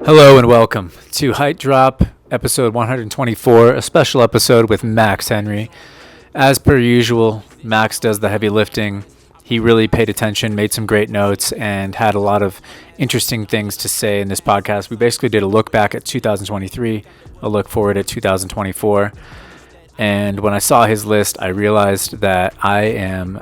Hello and welcome to Height Drop, episode 124, a special episode with Max Henry. As per usual, Max does the heavy lifting. He really paid attention, made some great notes, and had a lot of interesting things to say in this podcast. We basically did a look back at 2023, a look forward at 2024. And when I saw his list, I realized that I am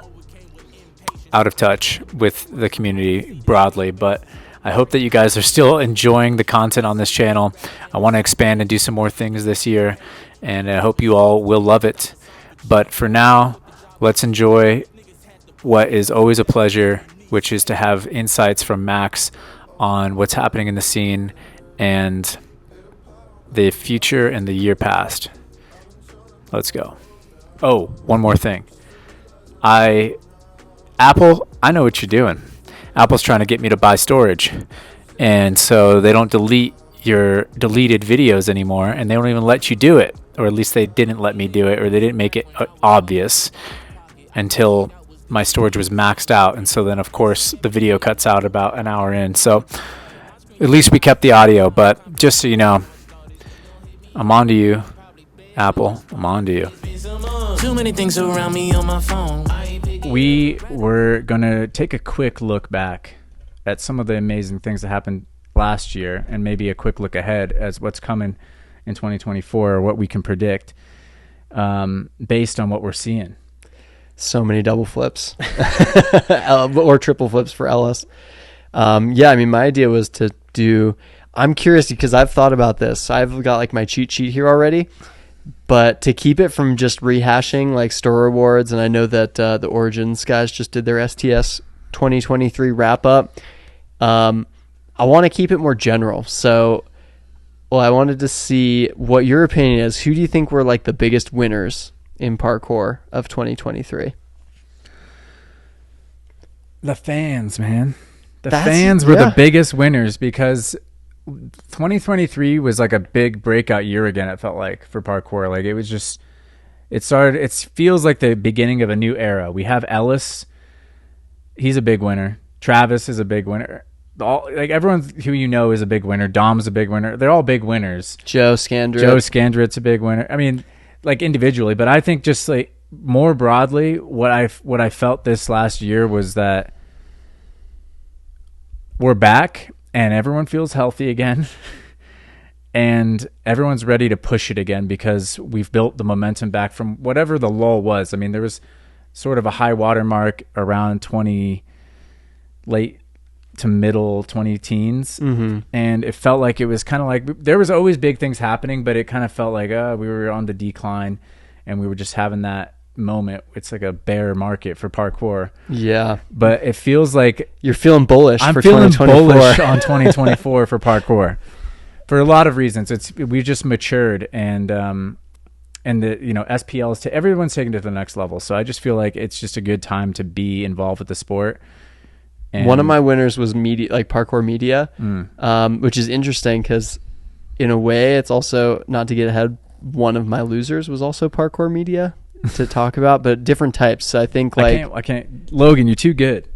out of touch with the community broadly, but I hope that you guys are still enjoying the content on this channel. I want to expand and do some more things this year, and I hope you all will love it. But for now, let's enjoy what is always a pleasure, which is to have insights from Max on what's happening in the scene and the future and the year past. Let's go. Oh, one more thing. Apple, I know what you're doing. Apple's trying to get me to buy storage, and so they don't delete your deleted videos anymore, and they don't even let you do it, or at least they didn't let me do it, or they didn't make it obvious until my storage was maxed out. And so then of course the video cuts out about an hour in, so at least we kept the audio. But just so you know, I'm on to you, Apple. I'm on to you. Too many things around me on my phone. We were going to take a quick look back at some of the amazing things that happened last year, and maybe a quick look ahead as what's coming in 2024, or what we can predict based on what we're seeing. So many double flips or triple flips for Ellis. Yeah, I mean, my idea was to do, I'm curious because I've thought about this. I've got like my cheat sheet here already. But to keep it from just rehashing like store rewards, and I know that the Origins guys just did their STS 2023 wrap up, I want to keep it more general. So, I wanted to see what your opinion is. Who do you think were like the biggest winners in parkour of 2023? The fans, man. The fans were the biggest winners, because 2023 was like a big breakout year again. It felt like for parkour, like it was just, it feels like the beginning of a new era. We have Ellis, he's a big winner. Travis is a big winner. Like everyone who you know is a big winner. Dom's a big winner. They're all big winners. Joe Scandrett's a big winner. I mean, like individually, but I think just like more broadly, what I felt this last year was that we're back. And everyone feels healthy again, and everyone's ready to push it again, because we've built the momentum back from whatever the lull was. I mean, there was sort of a high water mark around late to middle 20 teens. Mm-hmm. And it felt like it was kind of like there was always big things happening, but it kind of felt like we were on the decline, and we were just having that moment. It's like a bear market for parkour. Yeah, but it feels like you're feeling bullish. I'm for feeling bullish on 2024 for parkour for a lot of reasons. We just matured, and the SPLs everyone's taking it to the next level. So I just feel like it's just a good time to be involved with the sport. And one of my winners was media, like parkour media, which is interesting because in a way it's also, not to get ahead, one of my losers was also parkour media to talk about, but different types. So I think like I can't. Logan, you're too good.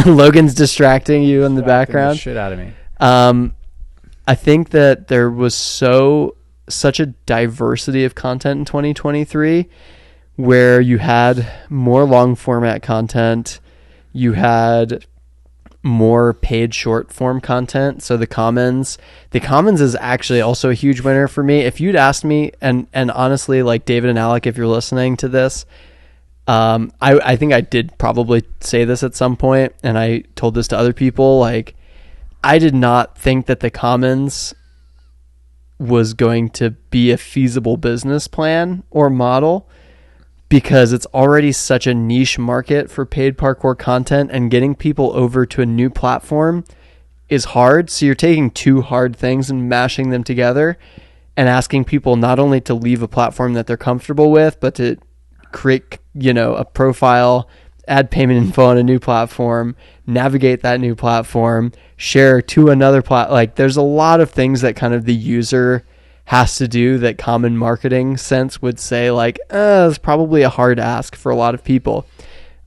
Logan's distracting you in the background. The shit out of me. I think that there was such a diversity of content in 2023, where you had more long format content, you had more paid short form content. So the Commons is actually also a huge winner for me. If you'd asked me, and honestly, like David and Alec, if you're listening to this, I think I did probably say this at some point, and I told this to other people, like I did not think that the Commons was going to be a feasible business plan or model, because it's already such a niche market for paid parkour content, and getting people over to a new platform is hard. So you're taking two hard things and mashing them together and asking people not only to leave a platform that they're comfortable with, but to create, a profile, add payment info on a new platform, navigate that new platform, share to another like there's a lot of things that kind of the user has to do that common marketing sense would say like, it's probably a hard ask for a lot of people.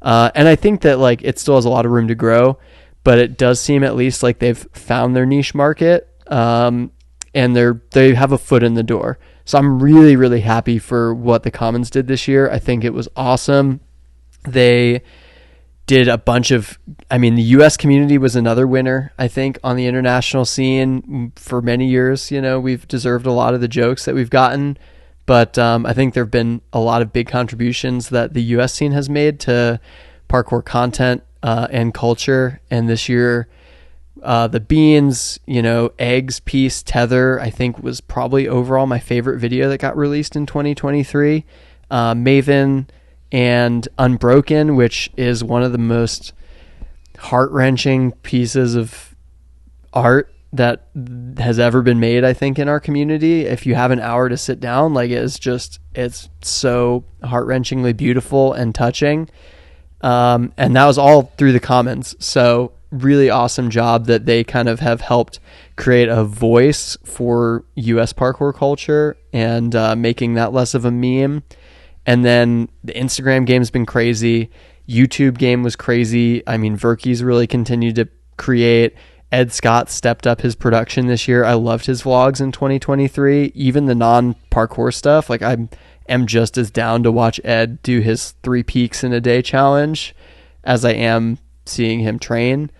And I think that like it still has a lot of room to grow, but it does seem at least like they've found their niche market. and they have a foot in the door. So I'm really, really happy for what the Commons did this year. I think it was awesome. They did a bunch of, I mean, the U.S. community was another winner, I think, on the international scene. For many years, we've deserved a lot of the jokes that we've gotten. But I think there have been a lot of big contributions that the U.S. scene has made to parkour content and culture. And this year, the beans, eggs piece, tether, I think was probably overall my favorite video that got released in 2023. Maven and Unbroken, which is one of the most heart-wrenching pieces of art that has ever been made, I think, in our community. If you have an hour to sit down, like, it's so heart-wrenchingly beautiful and touching. And that was all through the Commons. So really awesome job that they kind of have helped create a voice for US parkour culture and making that less of a meme. And then the Instagram game's been crazy. YouTube game was crazy. I mean, Verky's really continued to create. Ed Scott stepped up his production this year. I loved his vlogs in 2023. Even the non-parkour stuff. Like, I am just as down to watch Ed do his 3 peaks in a day challenge as I am seeing him train.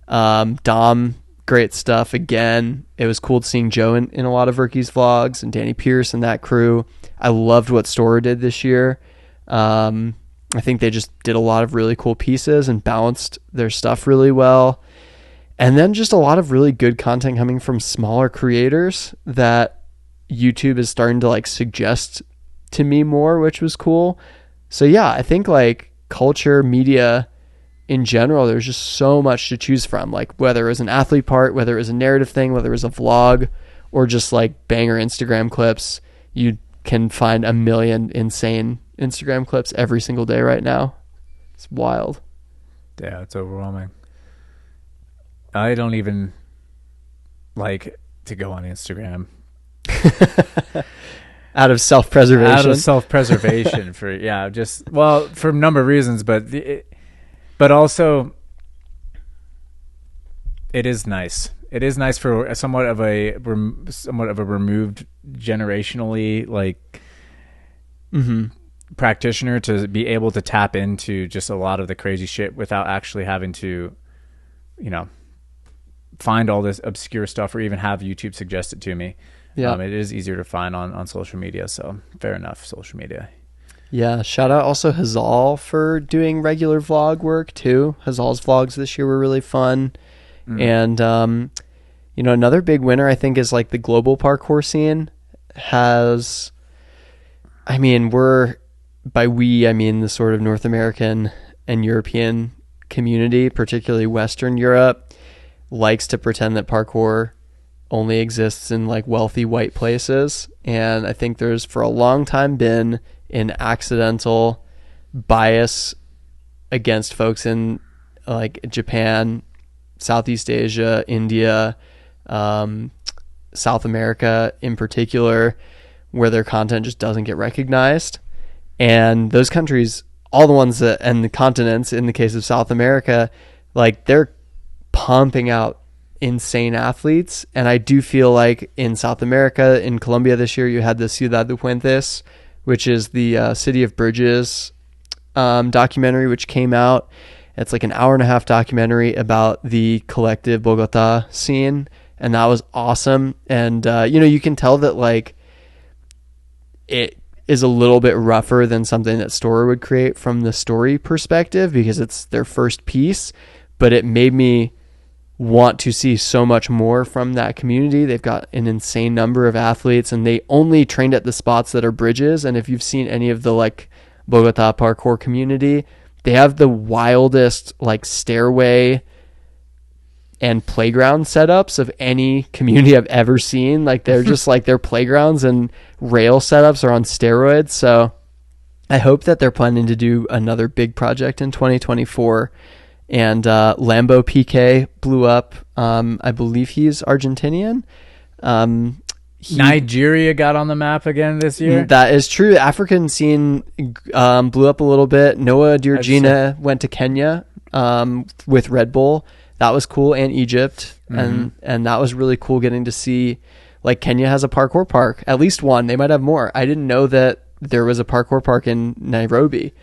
Dom, great stuff again. It was cool seeing Joe in a lot of Verky's vlogs, and Danny Pierce and that crew. I loved what Stora did this year. I think they just did a lot of really cool pieces and balanced their stuff really well. And then just a lot of really good content coming from smaller creators that YouTube is starting to like suggest to me more, which was cool. So yeah, I think like culture, media in general, there's just so much to choose from. Like, whether it was an athlete part, whether it was a narrative thing, whether it was a vlog, or just like banger Instagram clips, you can find a million insane Instagram clips every single day right now. It's wild. Yeah, it's overwhelming. I don't even like to go on Instagram. Out of self-preservation. Out of self-preservation for a number of reasons, but also it is nice. It is nice for somewhat of a removed generationally practitioner to be able to tap into just a lot of the crazy shit without actually having to, find all this obscure stuff or even have YouTube suggest it to me. Yeah. It is easier to find on social media. So fair enough, social media. Yeah. Shout out also Hazal for doing regular vlog work too. Hazal's vlogs this year were really fun. And, another big winner I think is like the global parkour scene has, I mean the sort of North American and European community, particularly Western Europe, likes to pretend that parkour only exists in like wealthy white places. And I think there's for a long time been an accidental bias against folks in like Japan, Southeast Asia, India, South America in particular, where their content just doesn't get recognized. And those countries, all the ones that, and the continents in the case of South America, like they're pumping out insane athletes. And I do feel like in South America, in Colombia this year, you had the Ciudad de Puentes, which is the City of Bridges documentary, which came out. It's like an 1.5-hour documentary about the collective Bogota scene. And that was awesome. And, you can tell that like it is a little bit rougher than something that Stora would create from the story perspective because it's their first piece, but it made me want to see so much more from that community. They've got an insane number of athletes and they only trained at the spots that are bridges. And if you've seen any of the like Bogota parkour community, they have the wildest like stairway and playground setups of any community I've ever seen. Like they're just like their playgrounds and rail setups are on steroids. So I hope that they're planning to do another big project in 2024. And Lambo PK blew up. I believe he's Argentinian. Nigeria got on the map again this year. That is true. The African scene blew up a little bit. Noah Diorgina went to Kenya with Red Bull. that was cool, and Egypt. And that was really cool getting to see, like, Kenya has a parkour park, at least one. They might have more. I didn't know that there was a parkour park in Nairobi.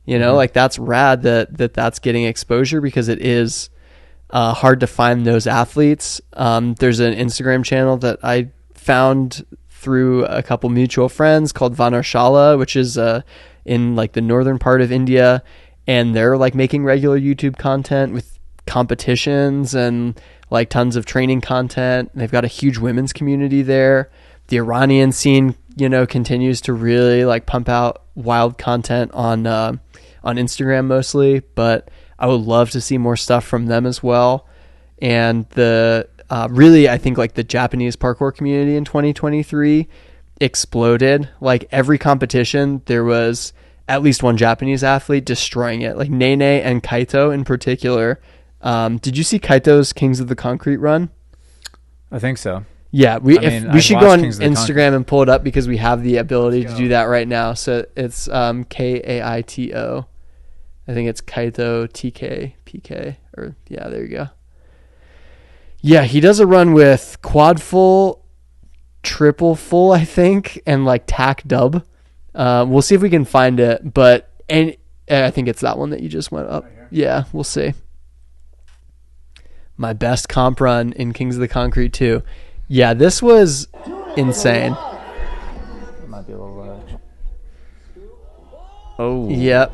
You know, like, that's rad that's getting exposure, because it is hard to find those athletes. There's an Instagram channel that I found through a couple mutual friends called Vanarshalla, which is in like the northern part of India, and they're like making regular YouTube content with competitions and like tons of training content. They've got a huge women's community there. The Iranian scene, you know, continues to really like pump out wild content on Instagram mostly, but I would love to see more stuff from them as well. And the really, I think like the Japanese parkour community in 2023 exploded. Like, every competition, there was at least one Japanese athlete destroying it, like Nene and Kaito in particular. Did you see Kaito's Kings of the Concrete run? I think so. Yeah, we should go on Instagram and pull it up, because we have the ability to do that right now. So it's Kaito. I think it's Kaito TK. Or yeah, there you go. Yeah, he does a run with quad full, triple full, I think, and like tack dub. We'll see if we can find it, but I think it's that one that you just went up. Right, yeah, we'll see. My best comp run in Kings of the Concrete 2. Yeah, this was insane. It might be a little Oh. Yep.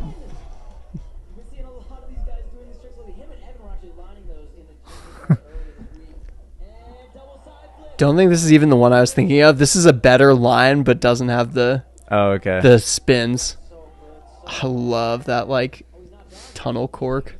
Don't think this is even the one I was thinking of. This is a better line, but doesn't have the the spins. I love that, like, tunnel cork.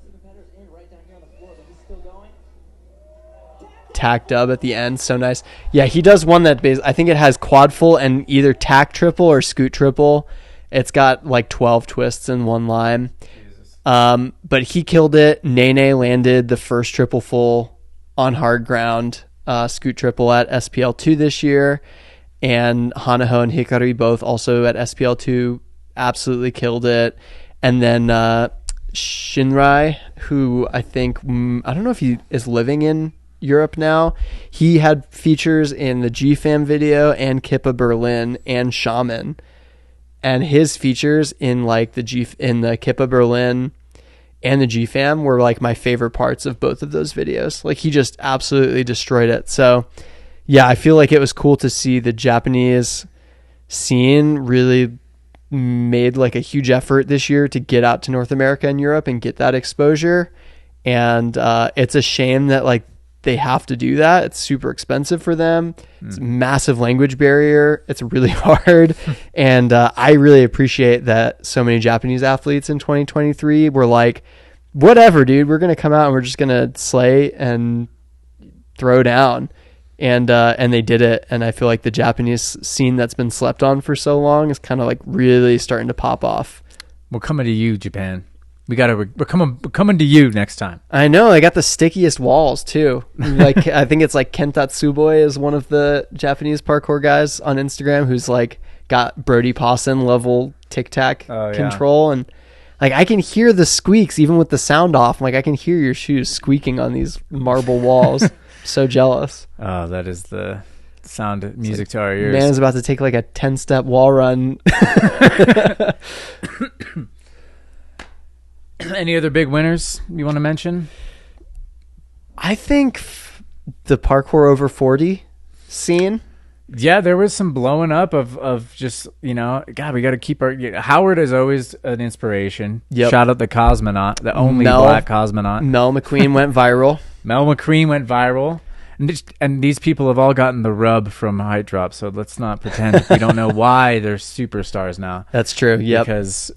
Tack dub at the end, so nice. Yeah, he does one that I think it has quad full and either tack triple or scoot triple. It's got like 12 twists in one line. But he killed it. Nene landed the first triple full on hard ground. Scoot triple at SPL2 this year, and Hanaho and Hikari both also at SPL2 absolutely killed it. And then Shinrai, who I think, I don't know if he is living in Europe now, he had features in the GFAM video and Kippa Berlin and Shaman, and his features in like the Kippa Berlin and the GFAM were like my favorite parts of both of those videos. Like, he just absolutely destroyed it. So yeah, I feel like it was cool to see the Japanese scene really made like a huge effort this year to get out to North America and Europe and get that exposure. And it's a shame that like they have to do that. It's super expensive for them. It's a massive language barrier. It's really hard. And I really appreciate that so many Japanese athletes in 2023 were like, whatever, dude, we're going to come out and we're just going to slay and throw down. And they did it. And I feel like the Japanese scene that's been slept on for so long is kind of like really starting to pop off. We're coming to you, Japan. We're coming to you next time. I know. They got the stickiest walls too. Like, I think it's like Kentatsuboi is one of the Japanese parkour guys on Instagram who's like got Brody Pawson level tic tac control, and like I can hear the squeaks even with the sound off. I'm like, I can hear your shoes squeaking on these marble walls. So jealous. Oh, that is the sound of music to our ears. Man is about to take like a 10-step wall run. Any other big winners you want to mention? I think the parkour over 40 scene. Yeah, there was some blowing up of just, you know, God, we got to keep Howard is always an inspiration. Yep. Shout out the cosmonaut, the only black cosmonaut. Mel McQueen went viral. Mel McQueen went viral. And these people have all gotten the rub from Height Drop, so let's not pretend we don't know why they're superstars now. That's true, yep. Because...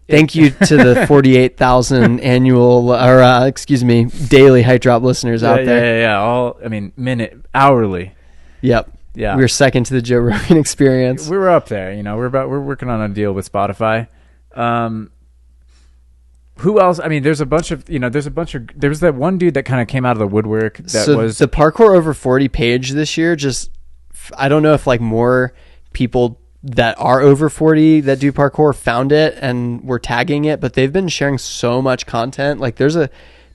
Thank you to the 48,000 daily Height Drop listeners out there. Yeah. Hourly. Yep. Yeah. We were second to the Joe Rogan Experience. We were up there. You know, we're working on a deal with Spotify. Who else? I mean, there's that one dude that kind of came out of the woodwork. Was the Parkour Over 40 page this year. Just, I don't know if like more people that are over 40 that do parkour found it and were tagging it, but they've been sharing so much content. Like, there's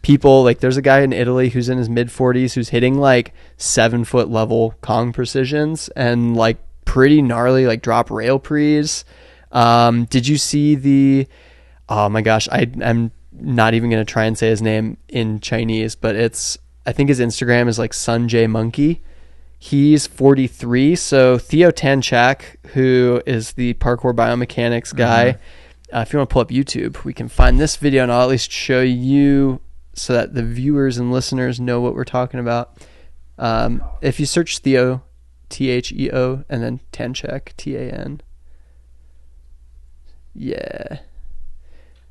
people like there's a guy in Italy who's in his mid 40s who's hitting like 7-foot level Kong precisions and like pretty gnarly like drop rail prees. Did you see the, oh my gosh, I'm not even going to try and say his name in Chinese, but I think his Instagram is like Sunjay Monkey. He's 43. So Theo Tanchak, who is the parkour biomechanics guy, if you want to pull up YouTube, we can find this video and I'll at least show you so that the viewers and listeners know what we're talking about. If you search Theo, Theo, and then Tanchak, Tan. Yeah.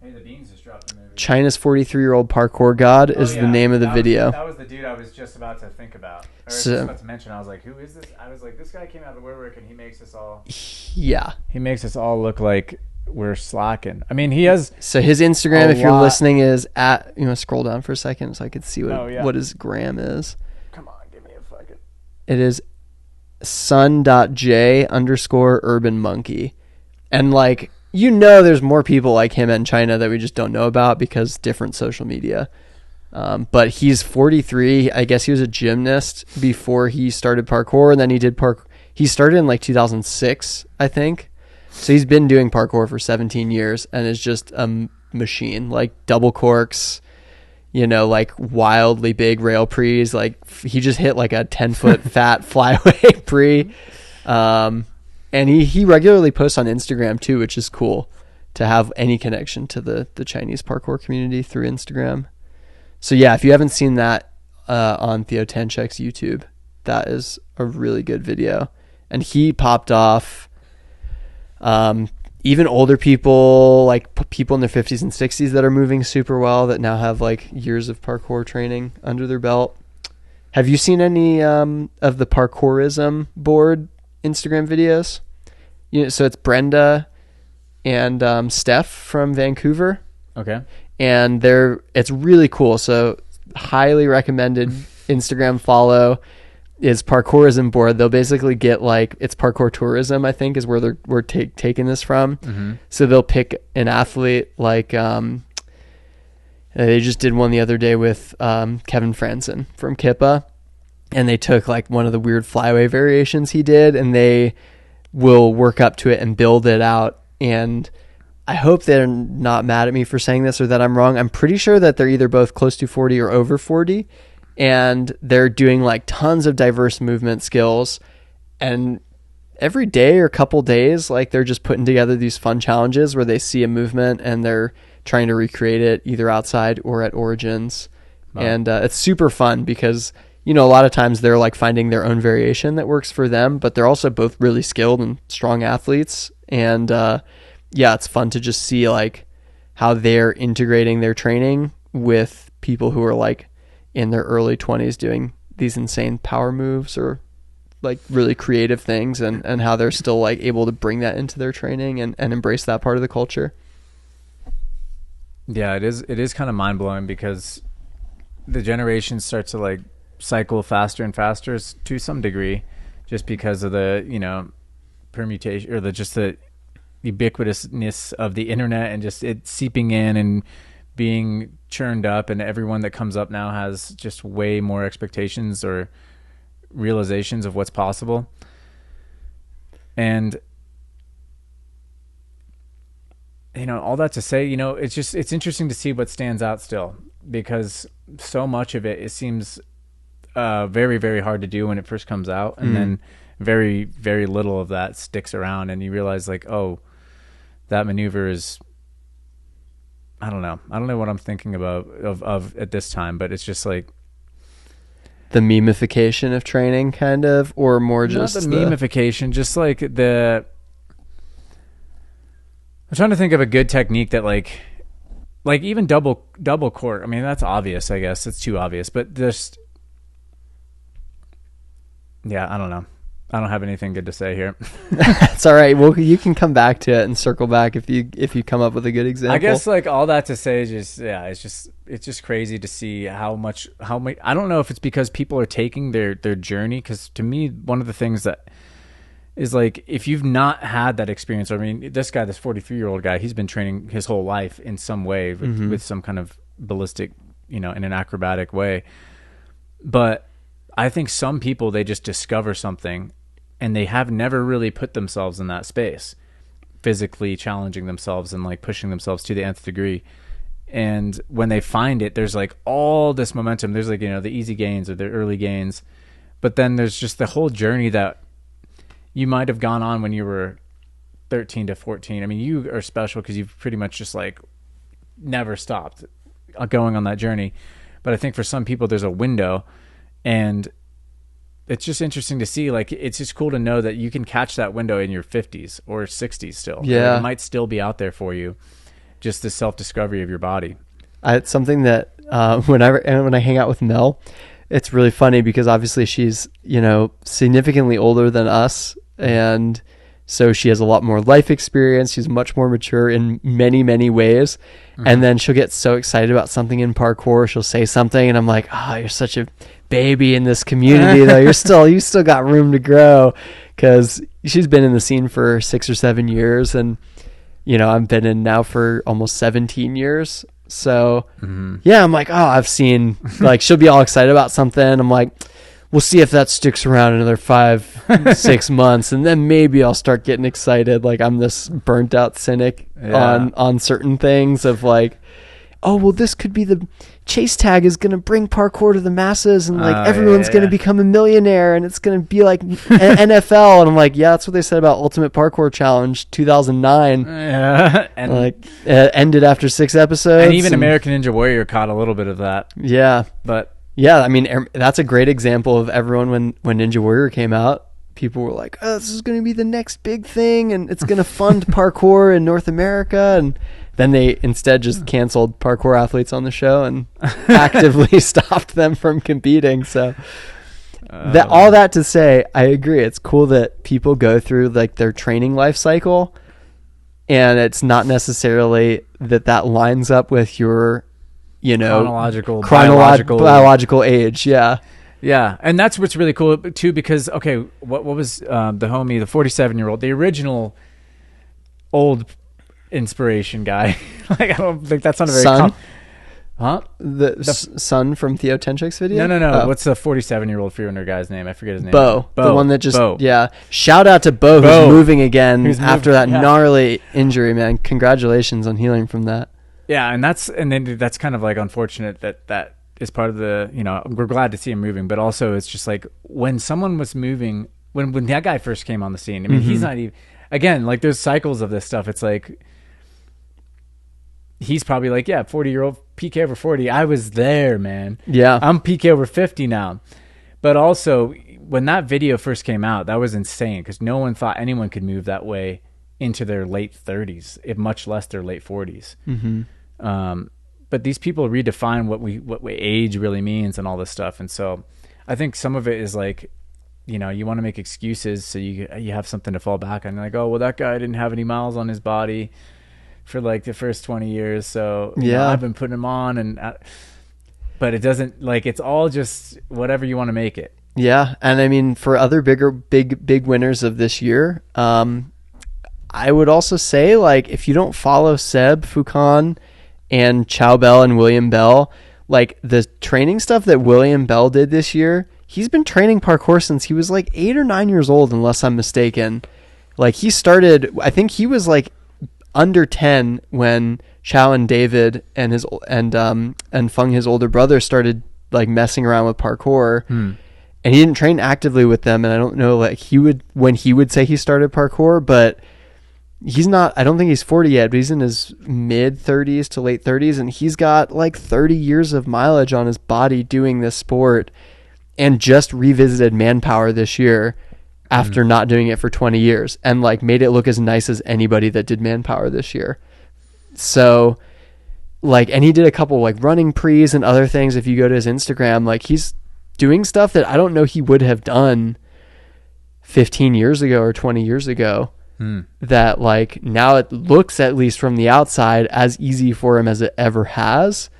Hey, the beans just dropped in there. China's 43-year-old parkour god is the name of the video. That was the dude I was just about to think about. Or just about to mention. I was like, who is this? I was like, this guy came out of the woodwork and he makes us all... Yeah. He makes us all look like we're slacking. I mean, he has... So his Instagram, if you're listening, is at... You want to scroll down for a second so I could see what his gram is? Come on, give me a fucking... It is sun.j_urban And like... You know there's more people like him in China that we just don't know about because different social media. But he's 43. I guess he was a gymnast before he started parkour, and then he did parkour. He started in like 2006, I think. So he's been doing parkour for 17 years and is just a machine, like double corks, you know, like wildly big rail prees. Like he just hit like a 10-foot fat flyaway pre. And he regularly posts on Instagram too, which is cool to have any connection to the Chinese parkour community through Instagram. So yeah, if you haven't seen that on Theo Tanchak's YouTube, that is a really good video. And he popped off even older people, like people in their 50s and 60s that are moving super well, that now have like years of parkour training under their belt. Have you seen any of the Parkourism board Instagram videos? You know, so it's Brenda and Steph from Vancouver. Okay. And it's really cool. So highly recommended Instagram follow is Parkourism board. They'll basically get like, it's parkour tourism, I think is where we're taking this from. Mm-hmm. So they'll pick an athlete like, they just did one the other day with Kevin Franson from Kippa. And they took like one of the weird flyaway variations he did, and they will work up to it and build it out. And I hope they're not mad at me for saying this or that I'm wrong. I'm pretty sure that they're either both close to 40 or over 40, and they're doing like tons of diverse movement skills. And every day or couple days, like they're just putting together these fun challenges where they see a movement and they're trying to recreate it either outside or at Origins. Wow. And it's super fun because, you know, a lot of times they're like finding their own variation that works for them, but they're also both really skilled and strong athletes. And yeah, it's fun to just see like how they're integrating their training with people who are like in their early 20s doing these insane power moves or like really creative things, and how they're still like able to bring that into their training and embrace that part of the culture. Yeah, it is kind of mind blowing because the generations start to like cycle faster and faster to some degree, just because of the, you know, permutation or the ubiquitousness of the internet and just it seeping in and being churned up, and everyone that comes up now has just way more expectations or realizations of what's possible. And you know, all that to say, you know, it's interesting to see what stands out still, because so much of it seems very, very hard to do when it first comes out, and then very, very little of that sticks around, and you realize like, oh, that maneuver is, I don't know what I'm thinking about of at this time, but it's just like the memification of training, kind of, or more just not the memification, just like the. I'm trying to think of a good technique that like even double cork. I mean, that's obvious, I guess. It's too obvious, but just, yeah, I don't know. I don't have anything good to say here. It's all right. Well, you can come back to it and circle back if you come up with a good example. I guess like all that to say is just, yeah, it's just crazy to see how much I don't know if it's because people are taking their journey, because to me, one of the things that is like, if you've not had that experience, I mean, this 43-year-old guy, he's been training his whole life in some way with some kind of ballistic in an acrobatic way. But I think some people, they just discover something and they have never really put themselves in that space, physically challenging themselves and like pushing themselves to the nth degree. And when they find it, there's like all this momentum. There's like, the easy gains or the early gains, but then there's just the whole journey that you might have gone on when you were 13 to 14. I mean, you are special because you've pretty much just like never stopped going on that journey. But I think for some people there's a window, and it's just interesting to see, like, it's just cool to know that you can catch that window in your 50s or 60s still. Yeah. It might still be out there for you, just the self-discovery of your body. It's something that when I hang out with Mel, it's really funny because obviously she's, significantly older than us. And so she has a lot more life experience. She's much more mature in many, many ways. Mm-hmm. And then she'll get so excited about something in parkour. She'll say something and I'm like, you're such a baby in this community though. You still got room to grow, because she's been in the scene for 6 or 7 years. And, I've been in now for almost 17 years. So yeah, I'm like, I've seen, like, she'll be all excited about something. I'm like, we'll see if that sticks around another 5-6 months, and then maybe I'll start getting excited. Like, I'm this burnt out cynic on certain things of like, this could be the chase tag is going to bring parkour to the masses, and like everyone's going to become a millionaire, and it's going to be like NFL. And I'm like, that's what they said about Ultimate Parkour Challenge 2009. Yeah, and like ended after 6 episodes. And even American Ninja Warrior caught a little bit of that. Yeah, but. Yeah, I mean, that's a great example of everyone when Ninja Warrior came out. People were like, this is going to be the next big thing, and it's going to fund parkour in North America. And then they instead just canceled parkour athletes on the show and actively stopped them from competing. So all that to say, I agree. It's cool that people go through like their training life cycle, and it's not necessarily that lines up with your biological age. Yeah. And that's what's really cool too, because what was the 47-year-old, the original old inspiration guy? Like, I don't think that's not a very the son from Theo Tenchik's video. No. What's the 47-year-old freerunner guy's name? I forget his name. Bo, the one that just shout out to Bo, who's moving again after that gnarly injury. Man, congratulations on healing from that. Yeah, and that's kind of like unfortunate that is part of the, we're glad to see him moving, but also it's just like when someone was moving, when that guy first came on the scene, I mean, he's not even, again, like there's cycles of this stuff. It's like, he's probably like, 40-year-old PK over 40. I was there, man. Yeah. I'm PK over 50 now. But also, when that video first came out, that was insane, because no one thought anyone could move that way into their late 30s, if much less their late 40s. Mm-hmm. But these people redefine what age really means and all this stuff. And so I think some of it is like, you want to make excuses so you have something to fall back on. You're like, that guy didn't have any miles on his body for like the first 20 years. So I've been putting him on, but it doesn't, like, it's all just whatever you want to make it. Yeah. And I mean, for other big winners of this year, I would also say, like, if you don't follow Seb Foucan and Chow Bell and William Bell, like the training stuff that William Bell did this year, he's been training parkour since he was like 8 or 9 years old, unless I'm mistaken. Like, he started, I think he was like under 10 when Chow and David and Fung, his older brother, started like messing around with parkour. And he didn't train actively with them, and I don't know, like, when he would say he started parkour, but he's not, I don't think he's 40 yet, but he's in his mid 30s to late 30s, and he's got like 30 years of mileage on his body doing this sport, and just revisited Manpower this year after not doing it for 20 years, and like made it look as nice as anybody that did Manpower this year. So like, and he did a couple like running pre's and other things. If you go to his Instagram, like, he's doing stuff that I don't know he would have done 15 years ago or 20 years ago. That like now it looks, at least from the outside, as easy for him as it ever has.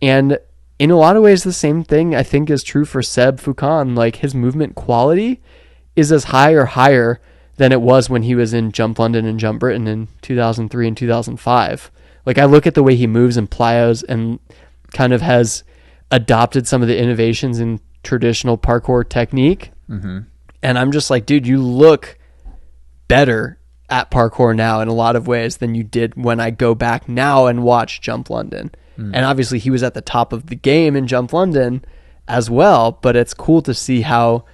And in a lot of ways, the same thing I think is true for Seb Foucan. Like, his movement quality is as high or higher than it was when he was in Jump London and Jump Britain in 2003 and 2005. Like, I look at the way he moves in plyos and kind of has adopted some of the innovations in traditional parkour technique. Mm-hmm. And I'm just like, dude, you look better at parkour now in a lot of ways than you did when I go back now and watch Jump London. And obviously he was at the top of the game in Jump London as well, but it's cool to see how,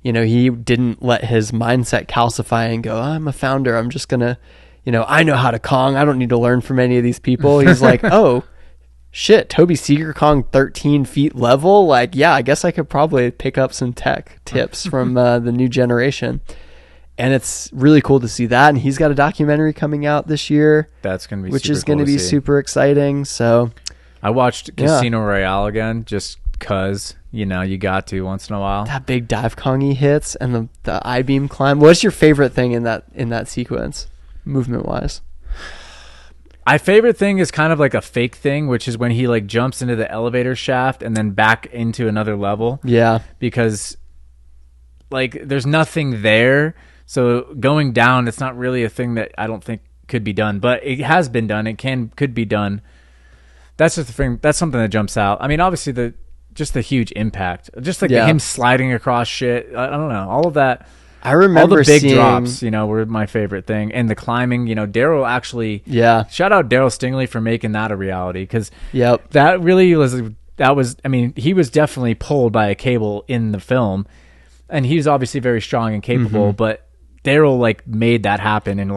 you know, he didn't let his mindset calcify and go, oh, I'm a founder, I'm just gonna, you know, I know how to Kong, I don't need to learn from any of these people. He's like, oh shit, Toby Seeger Kong 13 feet level, like, yeah, I guess I could probably pick up some tech tips from the new generation. And it's really cool to see that. And he's got a documentary coming out this year. That's going to be which super is going to cool be see. Super exciting. So I watched Casino Royale again just because, you know, you got to once in a while. That big dive Kong he hits and the I-beam climb. What's your favorite thing in that sequence, movement-wise? My favorite thing is kind of like a fake thing, which is when he like jumps into the elevator shaft and then back into another level. Yeah. Because like there's nothing there. So going down, it's not really a thing that I don't think could be done, but it has been done. It could be done. That's just the thing. That's something that jumps out. I mean, obviously the huge impact, just like him sliding across shit. I don't know, all of that. I remember all the big drops, you know, were my favorite thing, and the climbing. You know, Daryl actually. Yeah. Shout out Daryl Stingley for making that a reality, because yep, that really was. That was. I mean, he was definitely pulled by a cable in the film, and he's obviously very strong and capable, but Daryl like made that happen in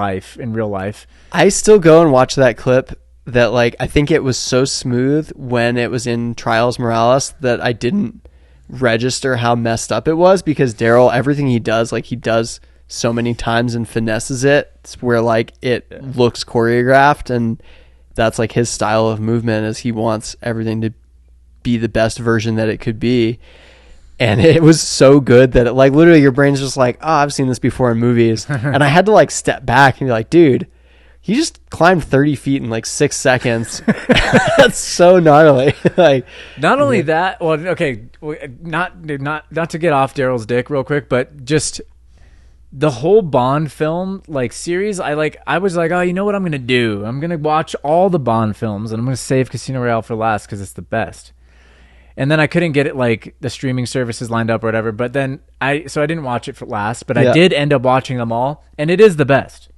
real life. I still go and watch that clip that like, I think it was so smooth when it was in Trials Morales that I didn't register how messed up it was, because Daryl, everything he does, like he does so many times and finesses it. It's where like it looks choreographed, and that's like his style of movement, is he wants everything to be the best version that it could be. And it was so good that it, like, literally your brain's just like, oh, I've seen this before in movies. And I had to like step back and be like, dude, he just climbed 30 feet in like 6 seconds. That's so gnarly. Like, not only that, well, okay, not to get off Daryl's dick real quick, but just the whole Bond film like series. I was like, oh, you know what I'm gonna do? I'm gonna watch all the Bond films, and I'm gonna save Casino Royale for last because it's the best. And then I couldn't get it, like the streaming services lined up or whatever. But then I didn't watch it for last, but I did end up watching them all, and it is the best.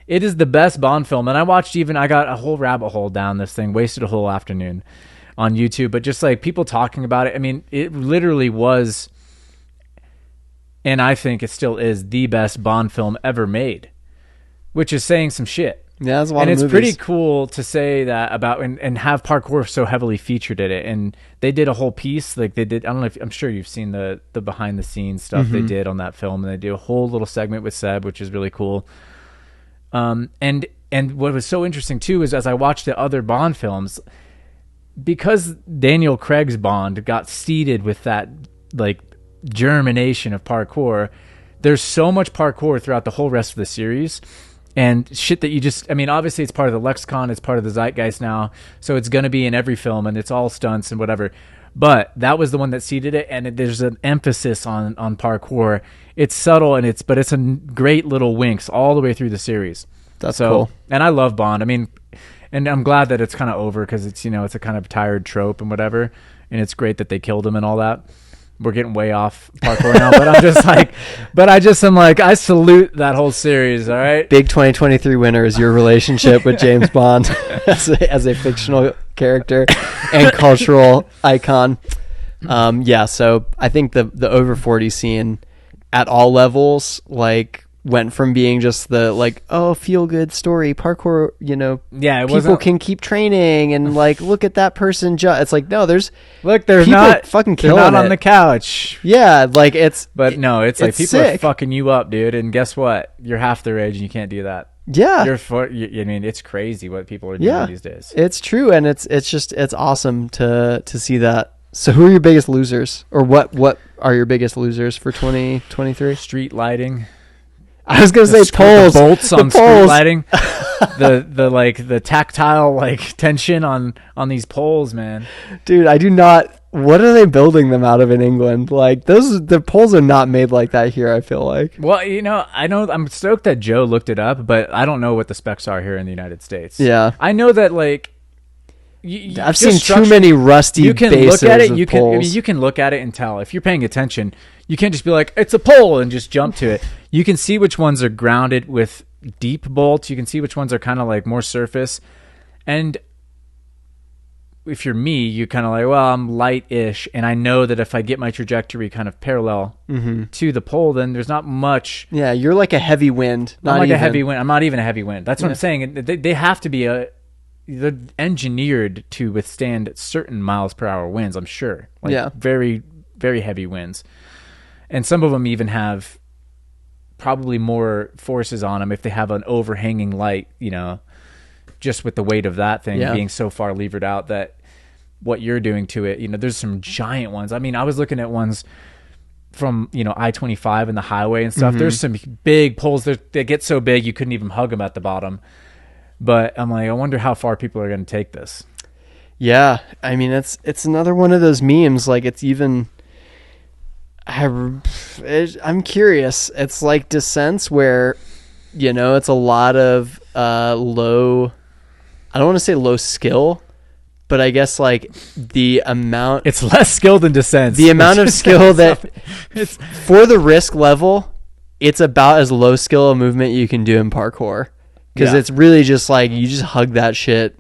It is the best Bond film. And I got a whole rabbit hole down this thing, wasted a whole afternoon on YouTube, but just like people talking about it. I mean, it literally was, and I think it still is, the best Bond film ever made, which is saying some shit. Yeah, that's a lot and of it's movies. pretty cool to say that about, and have parkour so heavily featured in it. And they did a whole piece, like they did. I don't know if, I'm sure you've seen the behind the scenes stuff they did on that film, and they do a whole little segment with Seb, which is really cool. And what was so interesting too is as I watched the other Bond films, because Daniel Craig's Bond got seeded with that like germination of parkour. There's so much parkour throughout the whole rest of the series. And shit that you just, I mean, obviously it's part of the lexicon, it's part of the zeitgeist now, so it's going to be in every film, and it's all stunts and whatever. But that was the one that seeded it, and there's an emphasis on parkour. It's subtle, but it's a great little winks all the way through the series. That's cool. And I love Bond. I mean, and I'm glad that it's kind of over, because it's, you know, it's a kind of tired trope and whatever, and it's great that they killed him and all that. We're getting way off parkour now, but I'm like, I salute that whole series. All right. Big 2023 winner is your relationship with James Bond as a fictional character and cultural icon. So I think the over 40 scene at all levels, like, went from being just the like, oh, feel good story parkour, you know, people can keep training and like, look at that person it's like, no, there's people not fucking they're killing not on it. the couch, like it's like people sick. are fucking you up, dude, and guess what, you're half their age and you can't do that. I mean, it's crazy what people are doing these days. It's true, and it's awesome to see that. So who are your biggest losers, or what are your biggest losers for 2023? Street lighting. I was gonna say poles, the bolts on street lighting, the tactile like tension on these poles, man. Dude, I do not. What are they building them out of in England? Like the poles are not made like that here, I feel like. Well, you know, I'm stoked that Joe looked it up, but I don't know what the specs are here in the United States. Yeah, I know that like I've seen too many rusty you can bases look at it. of You poles. can look at it and tell if you're paying attention. You can't just be like, it's a pole and just jump to it. You can see which ones are grounded with deep bolts. You can see which ones are kind of like more surface. And if you're me, you're kind of like, well, I'm light-ish, and I know that if I get my trajectory kind of parallel to the pole, then there's not much. Yeah, you're like a heavy wind. I'm like a heavy wind. I'm not even a heavy wind. That's what I'm saying. They have to be they're engineered to withstand certain miles per hour winds, I'm sure. Like very, very heavy winds. And some of them even have probably more forces on them if they have an overhanging light, just with the weight of that thing being so far levered out that what you're doing to it, there's some giant ones. I mean, I was looking at ones from, I-25 and the highway and stuff. There's some big poles that get so big you couldn't even hug them at the bottom. But I'm like, I wonder how far people are going to take this. Yeah. I mean, it's another one of those memes. Like, it's even, I'm curious. It's like descents where, it's a lot of low, I don't want to say low skill, but I guess like the amount, it's less skill than descents. The amount of skill that it's for the risk level, it's about as low skill a movement you can do in parkour, because it's really just like you just hug that shit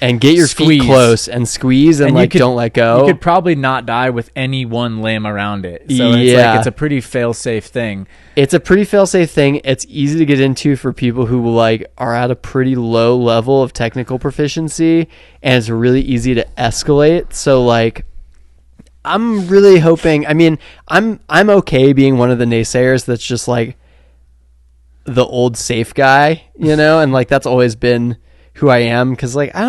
and get your feet close and squeeze and like don't let go. You could probably not die with any one limb around it. So it's a pretty fail-safe thing. It's a pretty fail-safe thing. It's easy to get into for people who like are at a pretty low level of technical proficiency, and it's really easy to escalate. So like I'm really hoping, I mean, I'm okay being one of the naysayers that's just like the old safe guy, and like that's always been who I am, because like I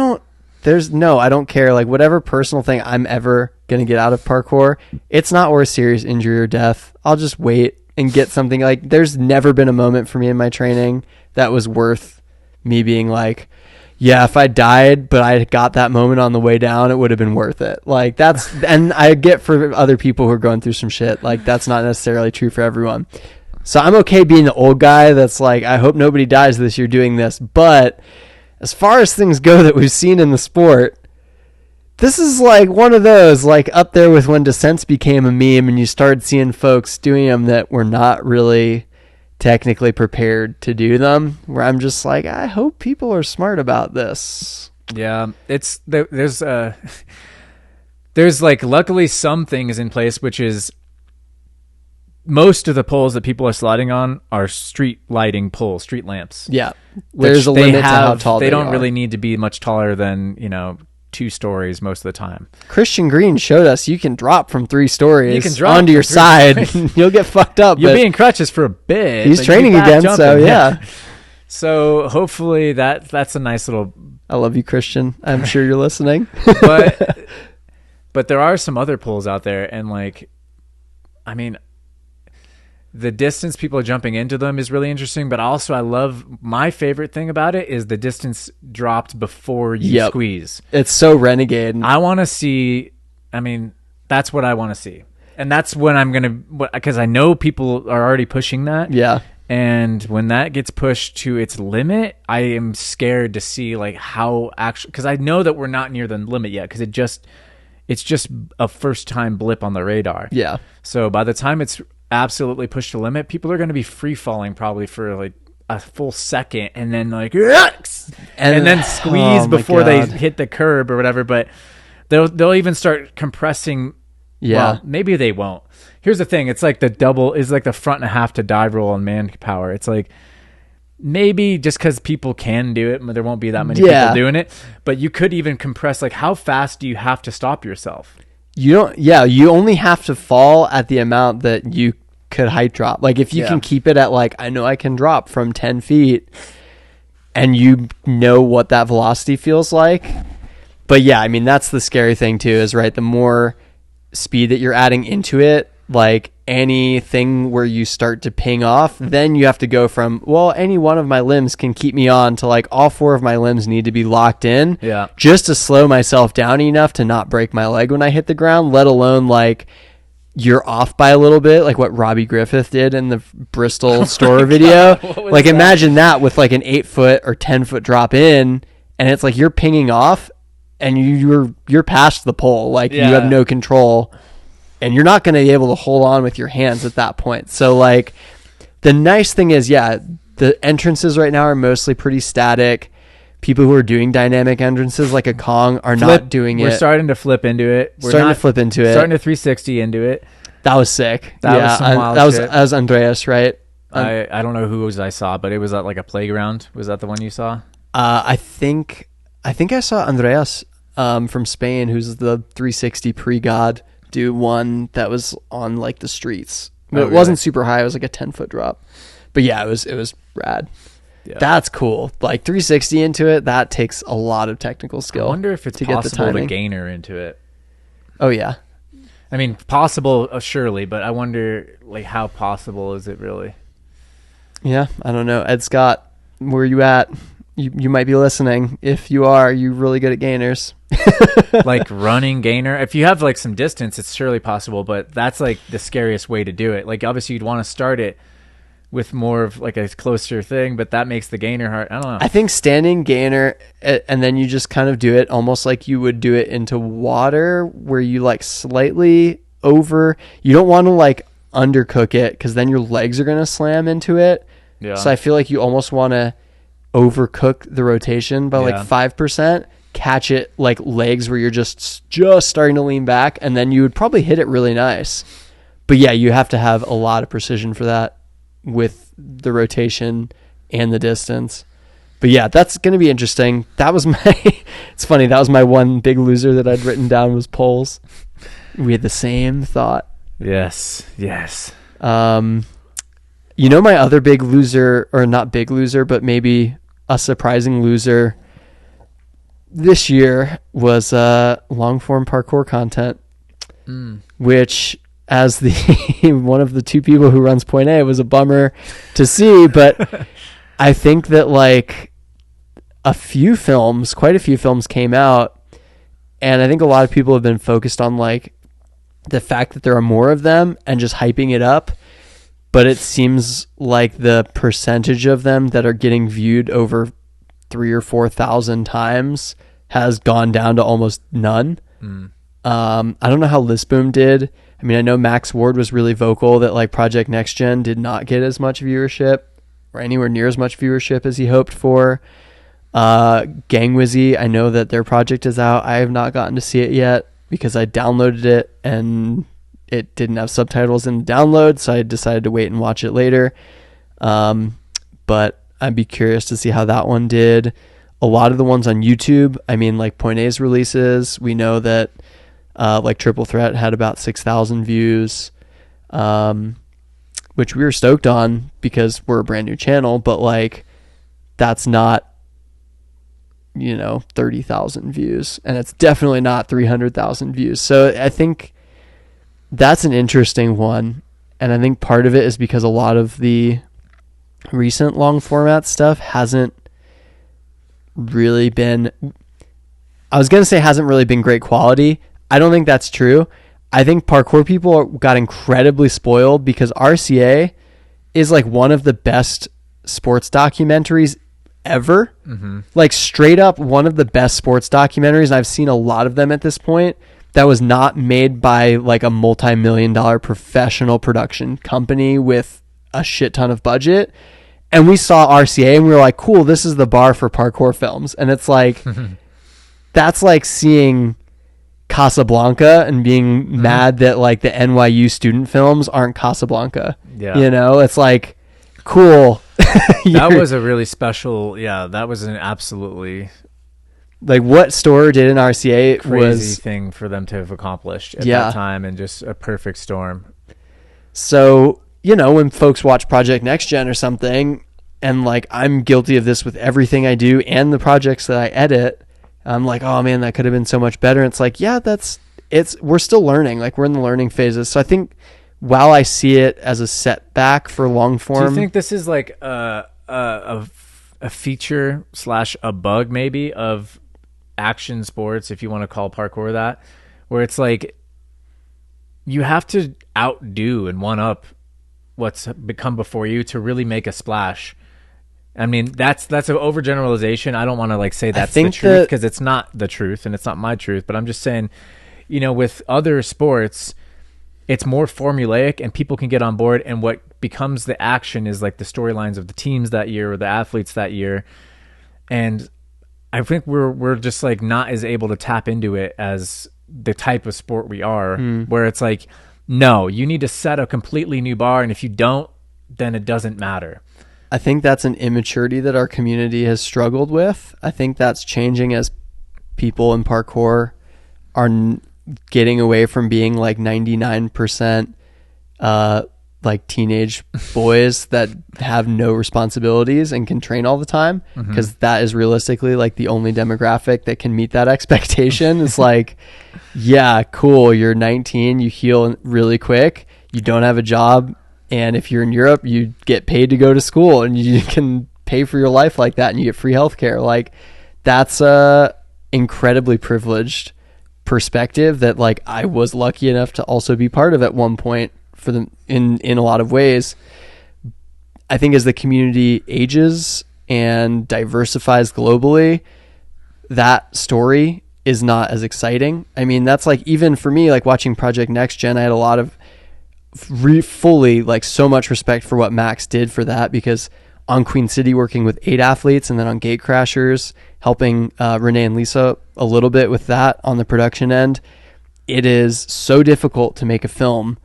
don't care, like whatever personal thing I'm ever gonna get out of parkour, it's not worth serious injury or death. I'll just wait and get something. Like there's never been a moment for me in my training that was worth me being like, yeah, if I died but I got that moment on the way down, it would have been worth it. Like that's and I get for other people who are going through some shit, like that's not necessarily true for everyone. So I'm okay being the old guy that's like, I hope nobody dies this year doing this. But as far as things go that we've seen in the sport, this is like one of those, like up there with when descents became a meme and you started seeing folks doing them that were not really technically prepared to do them, where I'm just like, I hope people are smart about this. Yeah, there's like luckily some things in place, which is most of the poles that people are sliding on are street lighting poles, street lamps. Yeah. There's a limit to how tall they don't are. really need to be much taller than, 2 stories most of the time. Christian Green showed us you can drop from 3 stories you can drop onto your side. You'll get fucked up. You'll be in crutches for a bit. He's training again, jumping. So yeah. So hopefully that's a nice little... I love you, Christian. I'm sure you're listening. But there are some other poles out there, and like, I mean, the distance people are jumping into them is really interesting, but also I love, my favorite thing about it is the distance dropped before you squeeze. It's so renegade. I want to see, I mean, that's what I want to see. And that's when I'm going to, because I know people are already pushing that. Yeah. And when that gets pushed to its limit, I am scared to see like how actually, because I know that we're not near the limit yet, because it's just a first time blip on the radar. Yeah. So by the time it's absolutely pushed to limit, people are going to be free falling probably for like a full second, and then like and then squeeze before they hit the curb or whatever. But they'll even start compressing. Yeah. Well, maybe they won't. Here's the thing: it's like the double is like the front and a half to dive roll on manpower. It's like maybe just because people can do it, there won't be that many people doing it. But you could even compress. Like, how fast do you have to stop yourself? You don't. Yeah, you only have to fall at the amount that you could height drop. Like if you can keep it at like, I know I can drop from 10 feet, and you know what that velocity feels like. But yeah, I mean that's the scary thing too. Is right, the more speed that you're adding into it, like anything where you start to ping off, then you have to go from, well, any one of my limbs can keep me on, to like all 4 of my limbs need to be locked in, just to slow myself down enough to not break my leg when I hit the ground, let alone like you're off by a little bit, like what Robbie Griffith did in the Bristol store video. Like imagine that with like an 8-foot or 10-foot drop in, and it's like you're pinging off and you're past the pole. Like you have no control, and you're not going to be able to hold on with your hands at that point. So like the nice thing is, the entrances right now are mostly pretty static. People who are doing dynamic entrances like a Kong are not doing it. We're starting to flip into it. Starting to 360 into it. That was sick. That was some wild shit. That was Andreas, right? I don't know who I saw, but it was at like a playground. Was that the one you saw? I think I saw Andreas from Spain, who's the 360 pre-god, do one that was on like the streets. But it wasn't super high. It was like a 10-foot drop. But yeah, it was rad. Yeah. That's cool. Like 360 into it, that takes a lot of technical skill. I wonder if it's possible to gainer into it. Oh yeah. I mean, possible surely, but I wonder like how possible is it really? Yeah, I don't know. Ed Scott, where are you at? You might be listening. If you are, you're really good at gainers. Like running gainer. If you have like some distance, it's surely possible, but that's like the scariest way to do it. Like obviously you'd want to start it with more of like a closer thing, but that makes the gainer hard. I don't know. I think standing gainer, and then you just kind of do it almost like you would do it into water, where you like slightly over. You don't want to like undercook it, because then your legs are going to slam into it. Yeah. So I feel like you almost want to overcook the rotation by like 5%, catch it like legs where you're just starting to lean back, and then you would probably hit it really nice. But yeah, you have to have a lot of precision for that with the rotation and the distance. But yeah, that's going to be interesting. That was it's funny, that was my one big loser that I'd written down, was poles. We had the same thought. Yes. My other big loser, or not big loser, but maybe a surprising loser this year, was long form parkour content, which, as the one of the two people who runs Point A, was a bummer to see. But I think that like quite a few films came out, and I think a lot of people have been focused on like the fact that there are more of them and just hyping it up. But it seems like the percentage of them that are getting viewed over 3,000 or 4,000 times has gone down to almost none. I don't know how Lisboom did. I mean, I know Max Ward was really vocal that like Project Next Gen did not get as much viewership, or anywhere near as much viewership as he hoped for. Gangwizzy, I know that their project is out. I have not gotten to see it yet because I downloaded it and it didn't have subtitles in the download, so I decided to wait and watch it later. But I'd be curious to see how that one did. A lot of the ones on YouTube, I mean, like Point A's releases, we know that like Triple Threat had about 6,000 views, which we were stoked on because we're a brand new channel, but like that's not 30,000 views, and it's definitely not 300,000 views. So I think that's an interesting one, and I think part of it is because a lot of the recent long format stuff hasn't really been, I was going to say hasn't really been great quality. I don't think that's true. I think parkour people got incredibly spoiled because RCA is like one of the best sports documentaries ever. Like straight up one of the best sports documentaries, and I've seen a lot of them at this point, that was not made by like a multi-million-dollar professional production company with a shit ton of budget. And we saw RCA and we were like, cool, this is the bar for parkour films. And it's like, that's like seeing Casablanca and being mad that like the NYU student films aren't Casablanca. Yeah. It's like, cool. That was a really special, that was an absolutely like what Storer did in RCA crazy thing for them to have accomplished at that time, and just a perfect storm. So, when folks watch Project Next Gen or something, and like I'm guilty of this with everything I do and the projects that I edit, I'm like, oh man, that could have been so much better. And it's like, we're still learning. Like we're in the learning phases. So I think while I see it as a setback for long form, do you think this is like a feature / a bug maybe of action sports, if you want to call parkour that, where it's like you have to outdo and one up what's become before you to really make a splash? I mean, that's an overgeneralization. I don't want to like say that's the think truth, because it's not the truth and it's not my truth. But I'm just saying, with other sports, it's more formulaic and people can get on board. And what becomes the action is like the storylines of the teams that year or the athletes that year. And I think we're just like not as able to tap into it as the type of sport we are, where it's like, no, you need to set a completely new bar. And if you don't, then it doesn't matter. I think that's an immaturity that our community has struggled with. I think that's changing as people in parkour are getting away from being like 99% like teenage boys that have no responsibilities and can train all the time, because that is realistically like the only demographic that can meet that expectation. It's like, yeah, cool, you're 19, you heal really quick, you don't have a job, and if you're in Europe, you get paid to go to school and you can pay for your life like that and you get free healthcare. Like, that's a incredibly privileged perspective that like I was lucky enough to also be part of at one point for them in a lot of ways. I think as the community ages and diversifies globally, that story is not as exciting. I mean, that's like, even for me, like watching Project Next Gen, I had a lot of fully like so much respect for what Max did for that, because on Queen City working with 8 athletes, and then on Gate Crashers helping Renee and Lisa a little bit with that on the production end, it is so difficult to make a film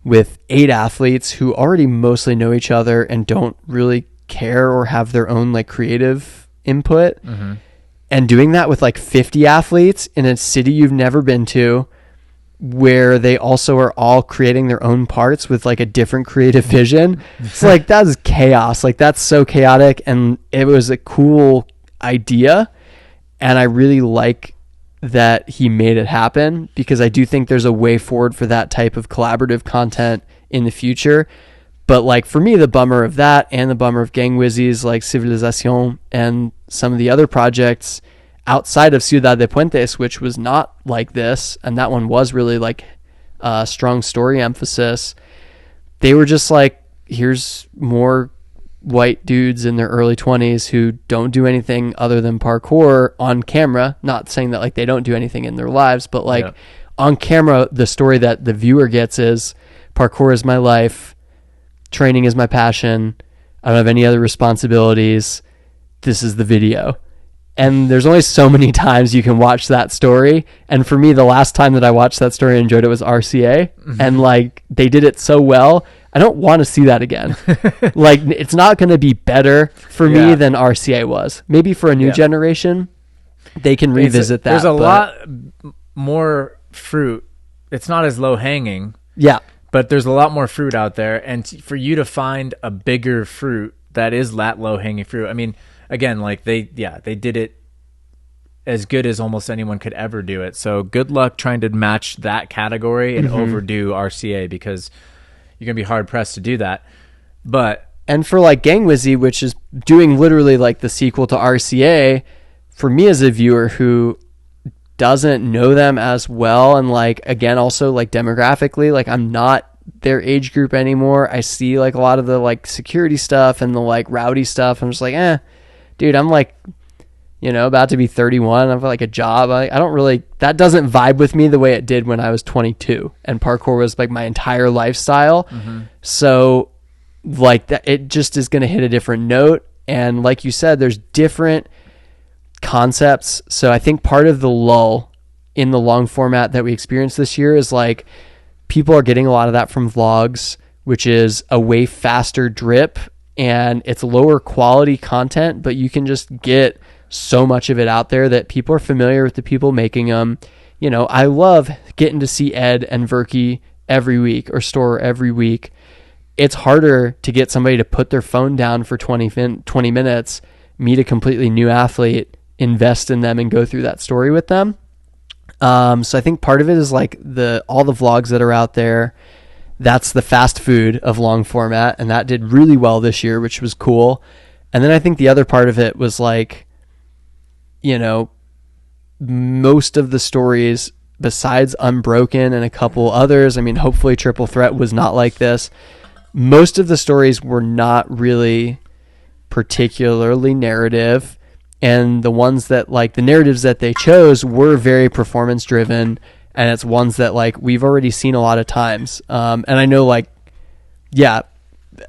with 8 athletes who already mostly know each other and don't really care or have their own like creative input, and doing that with like 50 athletes in a city you've never been to, where they also are all creating their own parts with like a different creative vision. It's like, that is chaos. Like, that's so chaotic. And it was a cool idea. And I really like that he made it happen, because I do think there's a way forward for that type of collaborative content in the future. But like, for me, the bummer of that and the bummer of Gang Wizzies like Civilization and some of the other projects outside of Ciudad de Puentes, which was not like this, and that one was really like a strong story emphasis, they were just like, here's more white dudes in their early 20s who don't do anything other than parkour on camera. Not saying that like they don't do anything in their lives, but like on camera, the story that the viewer gets is, parkour is my life, training is my passion, I don't have any other responsibilities, this is the video. And there's only so many times you can watch that story. And for me, the last time that I watched that story and enjoyed it was RCA. And like, they did it so well. I don't want to see that again. Like, it's not going to be better for me than RCA was. Maybe for a new generation, they can revisit that. There's a lot more fruit. It's not as low hanging. Yeah. But there's a lot more fruit out there. And for you to find a bigger fruit that is that low hanging fruit, I mean, again, like they did it as good as almost anyone could ever do it. So good luck trying to match that category and overdo RCA, because you're going to be hard pressed to do that. And for like Gang Wizzy, which is doing literally like the sequel to RCA, for me as a viewer who doesn't know them as well, and like, again, also like demographically, like I'm not their age group anymore. I see like a lot of the like security stuff and the like rowdy stuff. I'm just like, dude, I'm like, about to be 31. I have like a job. I don't really, that doesn't vibe with me the way it did when I was 22 and parkour was like my entire lifestyle. So like that, it just is going to hit a different note. And like you said, there's different concepts. So I think part of the lull in the long format that we experienced this year is like, people are getting a lot of that from vlogs, which is a way faster drip, and it's lower quality content, but you can just get so much of it out there that people are familiar with the people making them. I love getting to see Ed and Verky every week or Store every week. It's harder to get somebody to put their phone down for 20 minutes, meet a completely new athlete, invest in them, and go through that story with them. So I think part of it is like all the vlogs that are out there, that's the fast food of long format. And that did really well this year, which was cool. And then I think the other part of it was like, most of the stories besides Unbroken and a couple others, I mean, hopefully Triple Threat was not like this. Most of the stories were not really particularly narrative, and the ones that like the narratives that they chose were very performance driven, and it's ones that like we've already seen a lot of times. And I know like, yeah,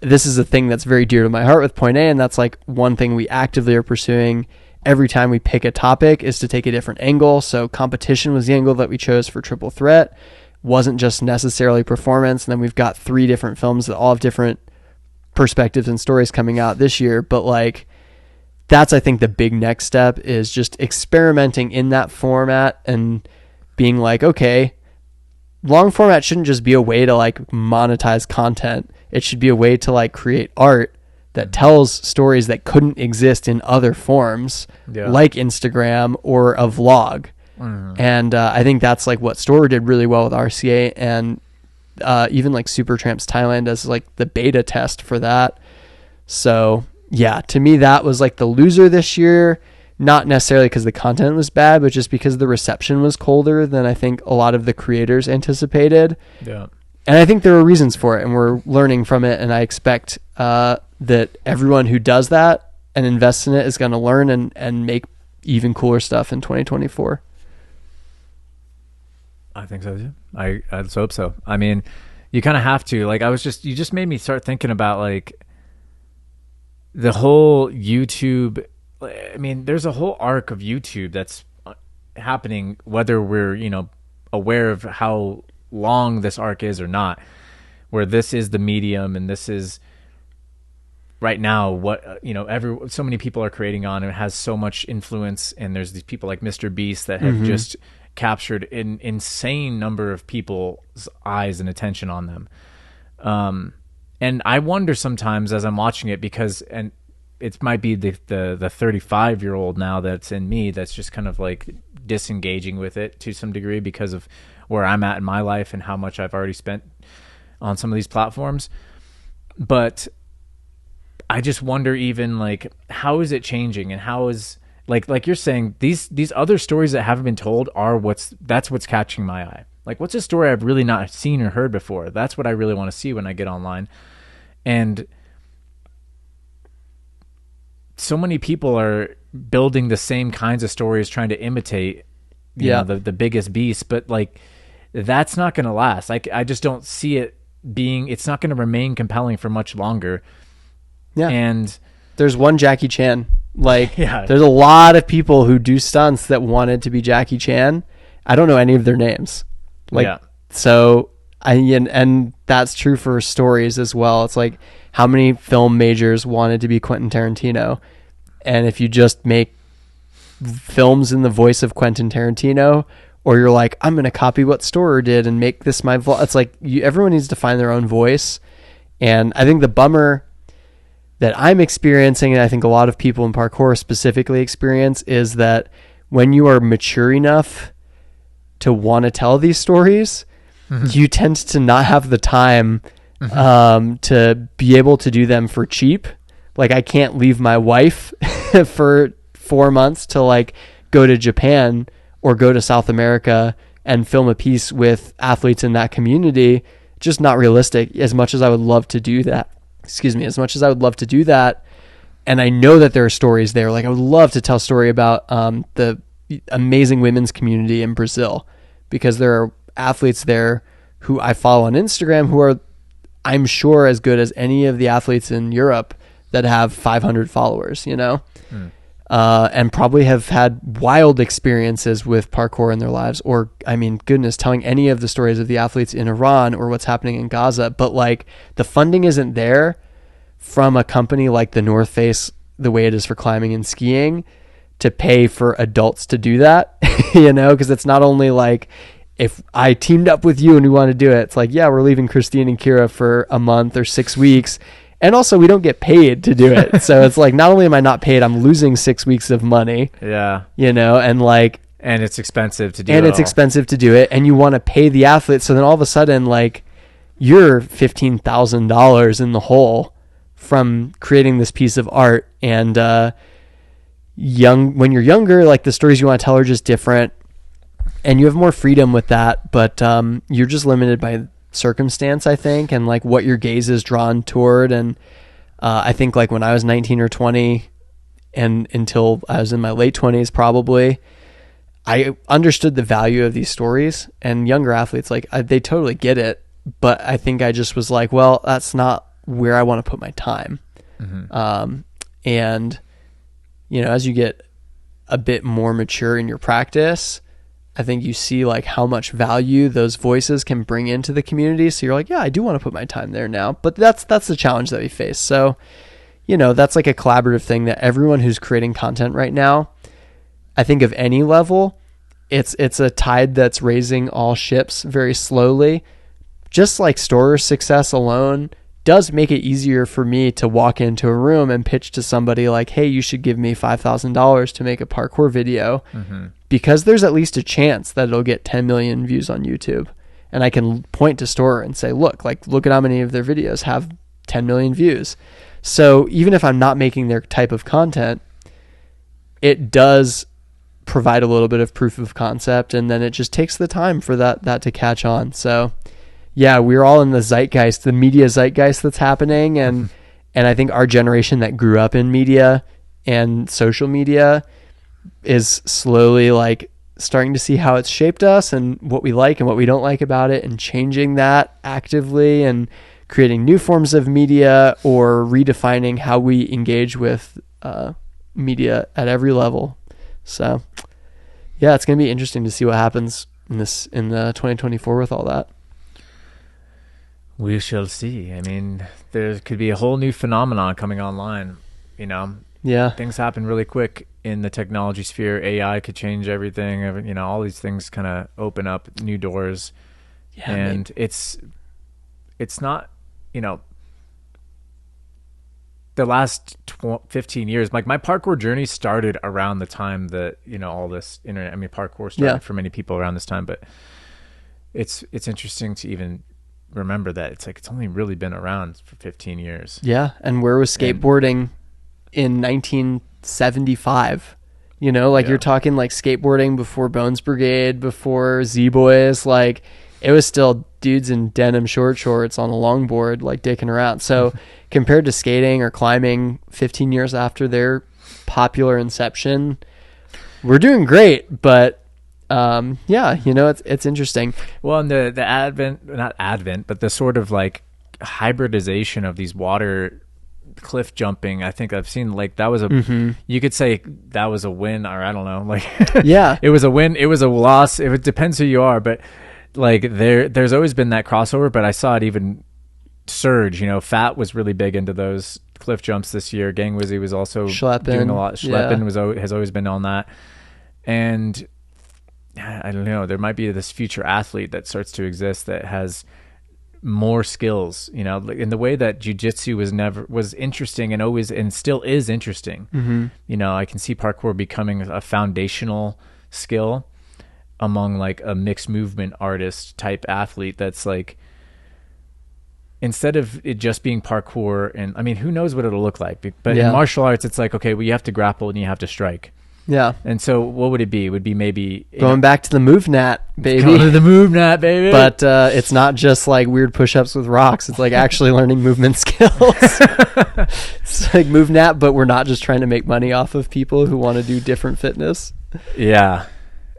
this is a thing that's very dear to my heart with Point A, and that's like one thing we actively are pursuing every time we pick a topic is to take a different angle. So competition was the angle that we chose for Triple Threat. Wasn't just necessarily performance. And then we've got 3 different films that all have different perspectives and stories coming out this year. But like, that's, I think, the big next step is just experimenting in that format and being like, okay, long format shouldn't just be a way to like monetize content. It should be a way to like create art that tells stories that couldn't exist in other forms, like Instagram or a vlog. And I think that's like what Storer did really well with RCA, and even like Supertramps Thailand as like the beta test for that. So yeah, to me that was like the loser this year, not necessarily because the content was bad, but just because the reception was colder than I think a lot of the creators anticipated. Yeah. And I think there are reasons for it, and we're learning from it, and I expect that everyone who does that and invests in it is going to learn and make even cooler stuff in 2024. I think so too. I just hope so. I mean, you kind of have to. Like, you just made me start thinking about like the whole YouTube. I mean, there's a whole arc of YouTube that's happening, whether we're, aware of how long this arc is or not, where this is the medium and this is right now what, so many people are creating on, and it has so much influence. And there's these people like Mr. Beast that have just captured an insane number of people's eyes and attention on them. And I wonder sometimes as I'm watching it, because, and it might be the 35-year-old now that's in me that's just kind of like disengaging with it to some degree because of where I'm at in my life and how much I've already spent on some of these platforms. But I just wonder, even like, how is it changing, and how is, like you're saying, these other stories that haven't been told are that's what's catching my eye. Like, what's a story I've really not seen or heard before? That's what I really want to see when I get online. And so many people are building the same kinds of stories, trying to imitate the biggest beast, but like, that's not going to last. I just don't see it being, it's not going to remain compelling for much longer. Yeah. And there's one Jackie Chan. Like, there's a lot of people who do stunts that wanted to be Jackie Chan. I don't know any of their names. So and that's true for stories as well. It's like, how many film majors wanted to be Quentin Tarantino? And if you just make films in the voice of Quentin Tarantino, or you're like, I'm going to copy what Storer did and make this my vlog. It's like, everyone needs to find their own voice. And I think the bummer that I'm experiencing, and I think a lot of people in parkour specifically experience, is that when you are mature enough to want to tell these stories, you tend to not have the time to be able to do them for cheap. Like, I can't leave my wife for 4 months to like go to Japan or go to South America and film a piece with athletes in that community. Just not realistic, as much as I would love to do that. As much as I would love to do that, and I know that there are stories there. Like, I would love to tell a story about the amazing women's community in Brazil, because there are athletes there who I follow on Instagram who are, I'm sure, as good as any of the athletes in Europe that have 500 followers, and probably have had wild experiences with parkour in their lives. Or, I mean, goodness, telling any of the stories of the athletes in Iran or what's happening in Gaza. But like, the funding isn't there from a company like the North Face, the way it is for climbing and skiing, to pay for adults to do that, because it's not only like, if I teamed up with you and we want to do it, it's like, yeah, we're leaving Christine and Kira for a month or 6 weeks. And also, we don't get paid to do it. So it's like, not only am I not paid, I'm losing 6 weeks of money. Yeah. And like, and it's expensive to do it. And it's expensive to do it. And you want to pay the athlete. So then all of a sudden, like, you're $15,000 in the hole from creating this piece of art. And when you're younger, like, the stories you want to tell are just different. And you have more freedom with that. But you're just limited by circumstance, I think, and like what your gaze is drawn toward. And I think like when I was 19 or 20 and until I was in my late 20s, probably, I understood the value of these stories, and younger athletes, like they totally get it. But I think I just was like, well, that's not where I want to put my time. And, you know, as you get a bit more mature in your practice, I think you see like how much value those voices can bring into the community. So you're like, yeah, I do want to put my time there now. But that's the challenge that we face. So, you know, that's like a collaborative thing that everyone who's creating content right now, I think of any level, it's a tide that's raising all ships very slowly. Just like store success alone does make it easier for me to walk into a room and pitch to somebody like, hey, you should give me $5,000 to make a parkour video, because there's at least a chance that it'll get 10 million views on YouTube. And I can point to store and say, look at how many of their videos have 10 million views. So even if I'm not making their type of content, it does provide a little bit of proof of concept, and then it just takes the time for that to catch on. So yeah, we're all in the zeitgeist, the media zeitgeist that's happening. And I think our generation that grew up in media and social media is slowly like starting to see how it's shaped us and what we like and what we don't like about it, and changing that actively and creating new forms of media or redefining how we engage with media at every level. So yeah, it's going to be interesting to see what happens in 2024 with all that. We shall see. I mean, there could be a whole new phenomenon coming online, you know. Yeah. Things happen really quick in the technology sphere. AI could change everything. You know, all these things kind of open up new doors. Yeah, and it's not, you know, the last 15 years, like my parkour journey started around the time that, you know, all this internet, I mean, parkour started for many people around this time, but it's interesting to even remember that it's like it's only really been around for 15 years. Yeah. And where was skateboarding in 1975? You know, like you're talking like skateboarding before Bones Brigade, before Z-Boys, like it was still dudes in denim short shorts on a longboard, like dicking around. So compared to skating or climbing 15 years after their popular inception, we're doing great. But yeah, you know, it's interesting. Well, and not advent, but the sort of like hybridization of these water cliff jumping, I think I've seen like that was you could say that was a win, or I don't know, like yeah, it was a win, it was a loss, it depends who you are, but like there's always been that crossover. But I saw it even surge. You know, Fat was really big into those cliff jumps this year. Gang Wizzy was also doing a lot. Schleppen has always been on that. And I don't know, there might be this future athlete that starts to exist that has more skills, you know, in the way that jiu-jitsu was interesting and always and still is interesting. You know, I can see parkour becoming a foundational skill among like a mixed movement artist type athlete that's like, instead of it just being parkour, and I mean, who knows what it'll look like, but in martial arts it's like, okay, well, you have to grapple and you have to strike. Yeah. And so what would it be? It would be maybe going back to the move nat, baby. Going to the move nat, baby. But it's not just like weird push-ups with rocks. It's like actually learning movement skills. It's like move nat, but we're not just trying to make money off of people who want to do different fitness. Yeah.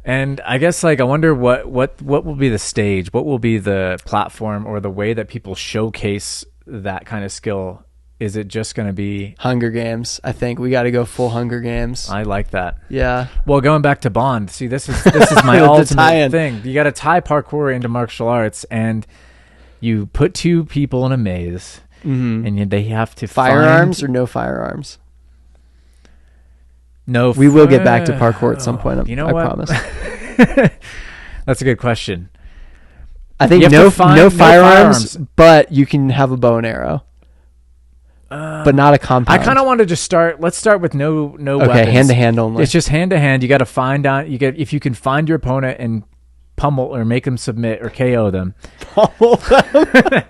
And I guess like I wonder what will be the stage, what will be the platform or the way that people showcase that kind of skill. Is it just going to be Hunger Games? I think we got to go full Hunger Games. I like that. Yeah. Well, going back to Bond, see, this is my ultimate thing. You got to tie parkour into martial arts, and you put two people in a maze, and they have to firearms or no firearms. No, we will get back to parkour at some point. You know I what? promise. That's a good question. I think no firearms, but you can have a bow and arrow. But not a compound. I kind of wanted to let's start with no weapons. Okay, hand to hand only. It's just hand to hand. You got to find out. If you can find your opponent and pummel or make them submit or KO them. Pummel them.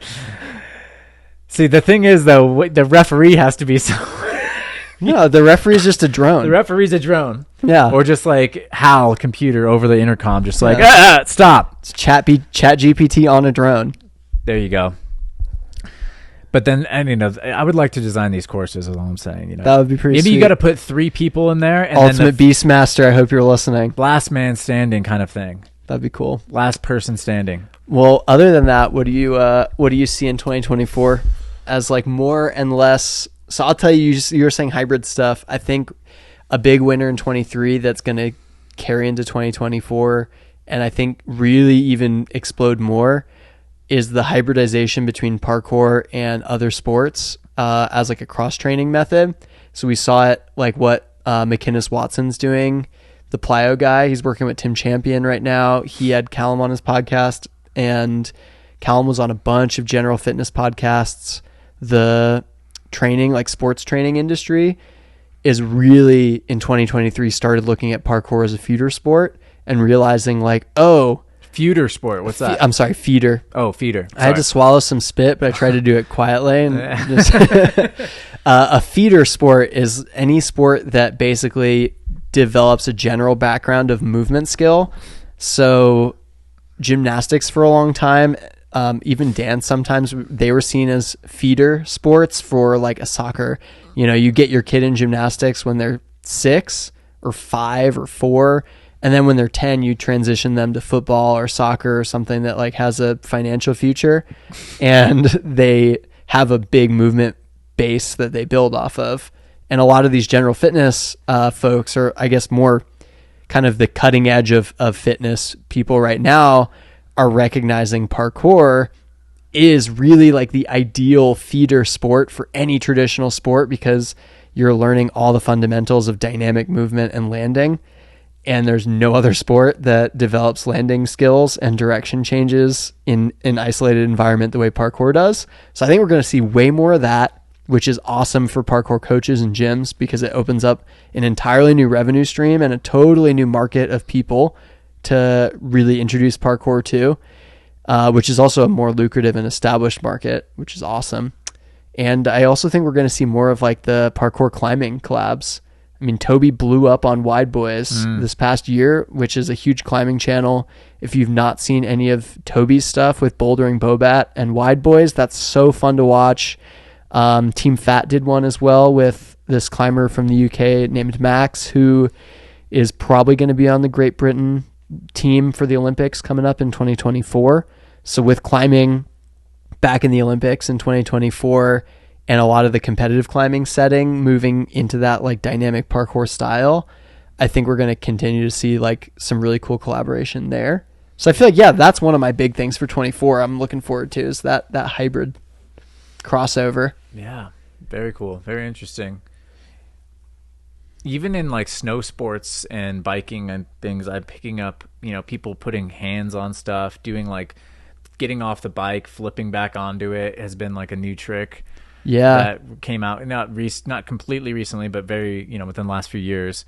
See, the thing is though, the referee has to be No, the referee's just a drone. The referee's a drone. Yeah. Or just like HAL computer over the intercom, just like stop. It's Chat GPT on a drone. There you go. But then, and I would like to design these courses. Is all I'm saying. That would be pretty. Maybe sweet. you got to put 3 people in there, and Ultimate Beastmaster. I hope you're listening. Last man standing kind of thing. That'd be cool. Last person standing. Well, other than that, what do you see in 2024 as like more and less? So I'll tell you, you were saying hybrid stuff. I think a big winner in 23 that's going to carry into 2024, and I think really even explode more, is the hybridization between parkour and other sports as like a cross-training method. So we saw it like what McKinnis Watson's doing, the plyo guy. He's working with Tim Champion right now. He had Callum on his podcast, and Callum was on a bunch of general fitness podcasts. The training, like sports training industry, is really in 2023 started looking at parkour as a feeder sport and realizing like, oh, feeder sport. What's that? I'm sorry, feeder. Oh, feeder. Sorry. I had to swallow some spit, but I tried to do it quietly. And just a feeder sport is any sport that basically develops a general background of movement skill. So gymnastics for a long time, even dance, sometimes they were seen as feeder sports for like a soccer. You get your kid in gymnastics when they're 6 or 5 or 4. And then when they're 10, you transition them to football or soccer or something that like has a financial future, and they have a big movement base that they build off of. And a lot of these general fitness folks are, I guess, more kind of the cutting edge of fitness people right now are recognizing parkour is really like the ideal feeder sport for any traditional sport, because you're learning all the fundamentals of dynamic movement and landing. And there's no other sport that develops landing skills and direction changes in an isolated environment the way parkour does. So I think we're going to see way more of that, which is awesome for parkour coaches and gyms, because it opens up an entirely new revenue stream and a totally new market of people to really introduce parkour to, which is also a more lucrative and established market, which is awesome. And I also think we're going to see more of like the parkour climbing collabs. I mean, Toby blew up on Wide Boys this past year, which is a huge climbing channel. If you've not seen any of Toby's stuff with Bouldering Bobat and Wide Boys, that's so fun to watch. Team Fat did one as well with this climber from the UK named Max, who is probably going to be on the Great Britain team for the Olympics coming up in 2024. So with climbing back in the Olympics in 2024, and a lot of the competitive climbing setting moving into that like dynamic parkour style, I think we're going to continue to see like some really cool collaboration there. So I feel like, yeah, that's one of my big things for 24 I'm looking forward to, is that hybrid crossover. Yeah, very cool. Very interesting. Even in like snow sports and biking and things, I'm picking up, people putting hands on stuff, doing like getting off the bike, flipping back onto it has been like a new trick. Yeah, that came out not completely recently, but very within the last few years.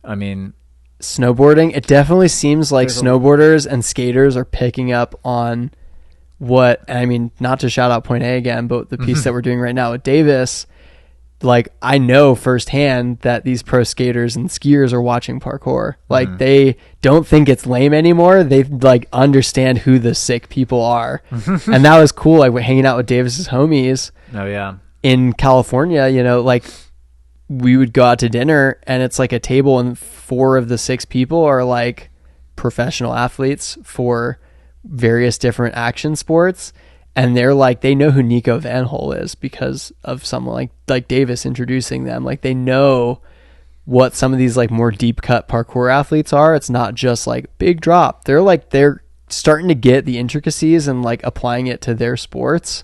I mean, snowboarding. It definitely seems like snowboarders and skaters are picking up on what. I mean, not to shout out Point A again, but the piece that we're doing right now with Davis. Like, I know firsthand that these pro skaters and skiers are watching parkour. Like, they don't think it's lame anymore. They like understand who the sick people are, and that was cool. Like, hanging out with Davis's homies. Oh yeah. In California, like we would go out to dinner and it's like a table and 4 of the 6 people are like professional athletes for various different action sports. And they're like, they know who Nico Van Hol is because of someone like Davis introducing them. Like, they know what some of these like more deep cut parkour athletes are. It's not just like big drop. They're starting to get the intricacies and like applying it to their sports.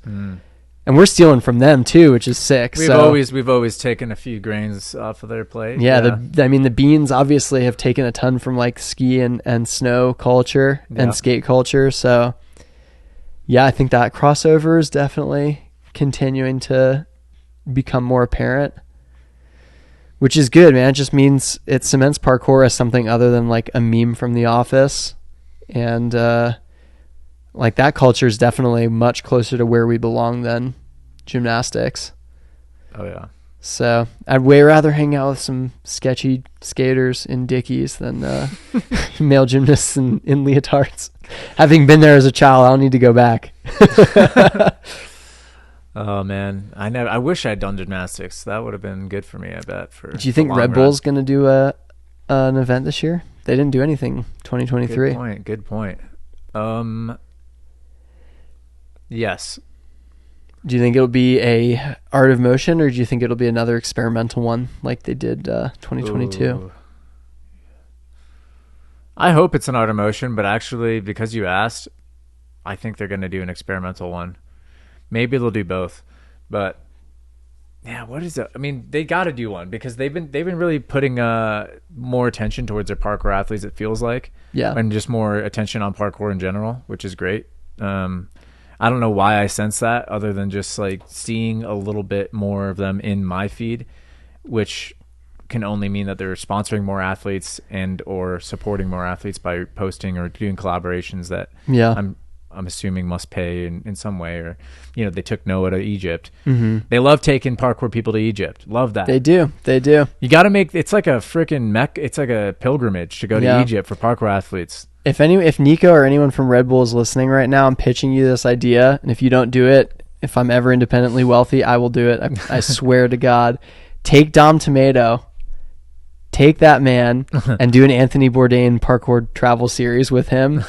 And we're stealing from them too, which is sick. We've always taken a few grains off of their plate. Yeah, the Beans obviously have taken a ton from like ski and snow culture and skate culture. So yeah, I think that crossover is definitely continuing to become more apparent, which is good, man. It just means it cements parkour as something other than like a meme from The Office. And like that culture is definitely much closer to where we belong than gymnastics. Oh yeah. So I'd way rather hang out with some sketchy skaters in Dickies than male gymnasts in leotards. Having been there as a child, I don't need to go back. Oh man, I wish I'd done gymnastics. That would have been good for me, I bet. For Do you think the long Red run. Bull's going to do an event this year? They didn't do anything 2023. Good point. Yes. Do you think it'll be a Art of Motion, or do you think it'll be another experimental one like they did 2022? Ooh. I hope it's an Art of Motion, but actually, because you asked, I think they're going to do an experimental one. Maybe they'll do both, but yeah, what is it? I mean, they got to do one because they've been really putting more attention towards their parkour athletes. It feels like, Yeah, and just more attention on parkour in general, which is great. I don't know why I sense that, other than just like seeing a little bit more of them in my feed, which can only mean that they're sponsoring more athletes and or supporting more athletes by posting or doing collaborations that yeah. I'm assuming must pay in some way, or they took Noah to Egypt. Mm-hmm. They love taking parkour people to Egypt. Love that. They do. You got to make it's like a freaking it's like a pilgrimage to go to Egypt for parkour athletes. If Nico or anyone from Red Bull is listening right now, I'm pitching you this idea, and if you don't do it, if I'm ever independently wealthy, I will do it. I swear to God. Take Dom Tomato, take that man, and do an Anthony Bourdain parkour travel series with him,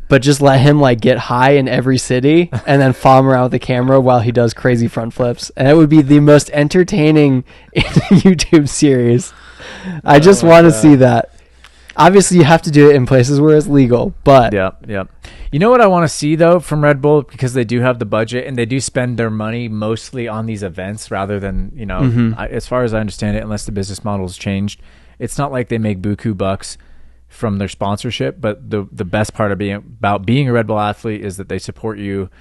but just let him like get high in every city, and then follow him around with the camera while he does crazy front flips, and it would be the most entertaining YouTube series. I just want to see that. Obviously, you have to do it in places where it's legal, but... Yep. You know what I want to see, though, from Red Bull? Because they do have the budget, and they do spend their money mostly on these events rather than, as far as I understand it, unless the business model has changed, it's not like they make buku bucks from their sponsorship, but the best part of being a Red Bull athlete is that they support you,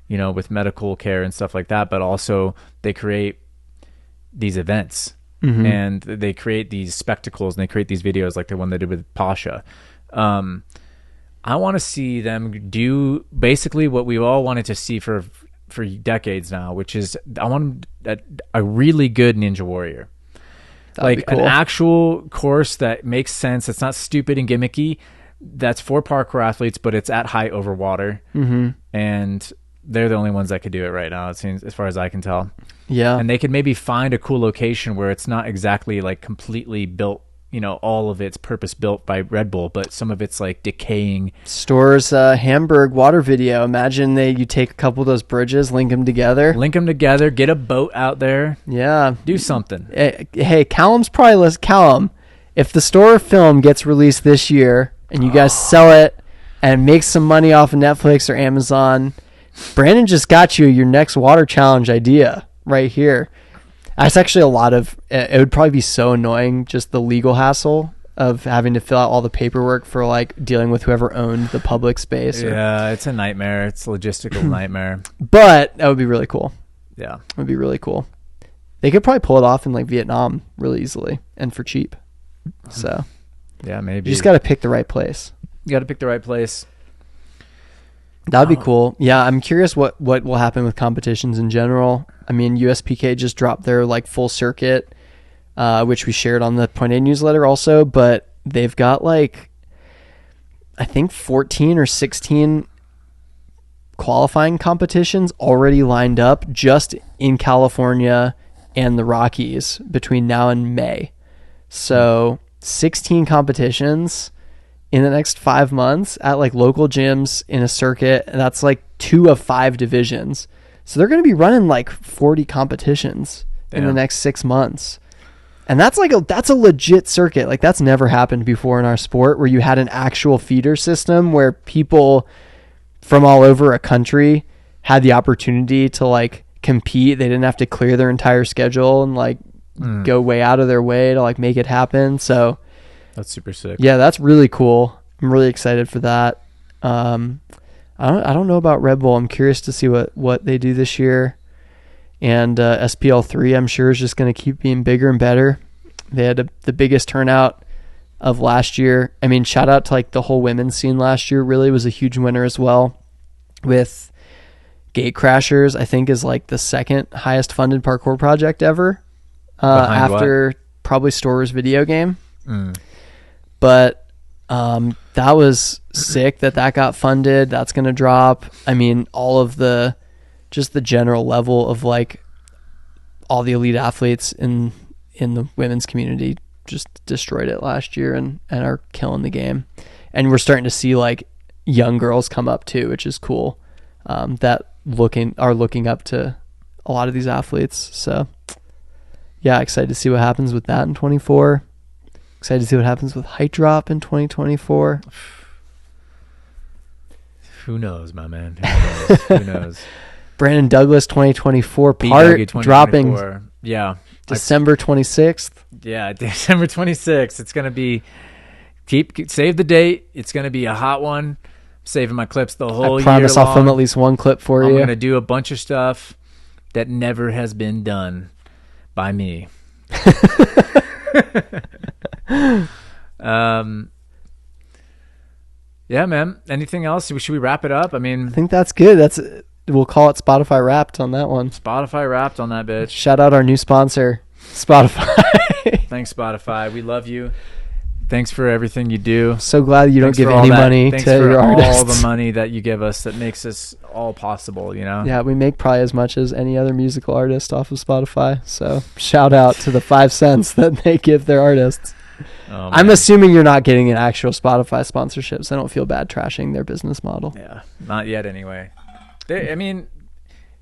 with medical care and stuff like that, but also they create these events. Mm-hmm. And they create these spectacles and they create these videos like the one they did with Pasha. I want to see them do basically what we all wanted to see for decades now, which is I want a really good Ninja Warrior. That'd be cool. An actual course that makes sense. It's not stupid and gimmicky. That's for parkour athletes, but it's at height over water. Mm-hmm. And they're the only ones that could do it right now, it seems, as far as I can tell. Yeah. And they could maybe find a cool location where it's not exactly like completely built, all of it's purpose built by Red Bull, but some of it's like decaying. Store's Hamburg water video. Imagine you take a couple of those bridges, link them together, get a boat out there. Yeah. Do something. Hey, Callum's probably listening. Callum, if the Store film gets released this year and you guys sell it and make some money off of Netflix or Amazon, Brandon just got you your next water challenge idea right here. That's actually a lot of it. Would probably be so annoying, just the legal hassle of having to fill out all the paperwork for like dealing with whoever owned the public space. Yeah, it's a nightmare. It's a logistical nightmare. But that would be really cool. Yeah, it would be really cool. They could probably pull it off in like Vietnam really easily and for cheap. So yeah, maybe you just got to pick the right place. You got to pick the right place. That would be cool. Yeah, I'm curious what will happen with competitions in general. I mean, USPK just dropped their like full circuit, which we shared on the Point A newsletter also, but they've got like, I think 14 or 16 qualifying competitions already lined up just in California and the Rockies between now and May. So 16 competitions in the next 5 months at like local gyms in a circuit. And that's like 2 of 5 divisions. So they're going to be running like 40 competitions in the next 6 months. And that's a legit circuit. Like that's never happened before in our sport, where you had an actual feeder system where people from all over a country had the opportunity to like compete. They didn't have to clear their entire schedule and like go way out of their way to like make it happen. So that's super sick. Yeah, that's really cool. I'm really excited for that. I don't know about Red Bull. I'm curious to see what they do this year. And SPL3, I'm sure, is just going to keep being bigger and better. They had the biggest turnout of last year. I mean, shout out to like the whole women's scene last year. Really was a huge winner as well. With Gate Crashers, I think is like the second highest funded parkour project ever. After probably Store's video game. But that was sick that got funded. That's going to drop. I mean, all of the just the general level of like all the elite athletes in the women's community just destroyed it last year and are killing the game. And we're starting to see like young girls come up too, which is cool. That are looking up to a lot of these athletes. So yeah, excited to see what happens with that in 24. Excited to see what happens with height drop in 2024. Who knows, my man? Who knows? Who knows? Brandon Douglas 2024 BW part dropping yeah, December 26th. Yeah, December 26th. It's gonna be save the date. It's gonna be a hot one. I'm saving my clips the whole year. I promise I'll film at least one clip for you. I'm gonna do a bunch of stuff that never has been done by me. Yeah, man. Anything else? Should we wrap it up? I mean, I think that's good. We'll call it Spotify Wrapped on that one. Spotify Wrapped on that bitch. Shout out our new sponsor, Spotify. Thanks, Spotify. We love you. Thanks for everything you do. So glad you don't give any money to your artists. Thanks for all the money that you give us that makes this all possible, you know? Yeah, we make probably as much as any other musical artist off of Spotify. So shout out to the 5 cents that they give their artists. Oh, I'm assuming you're not getting an actual Spotify sponsorship, so I don't feel bad trashing their business model. Yeah, not yet anyway. I mean,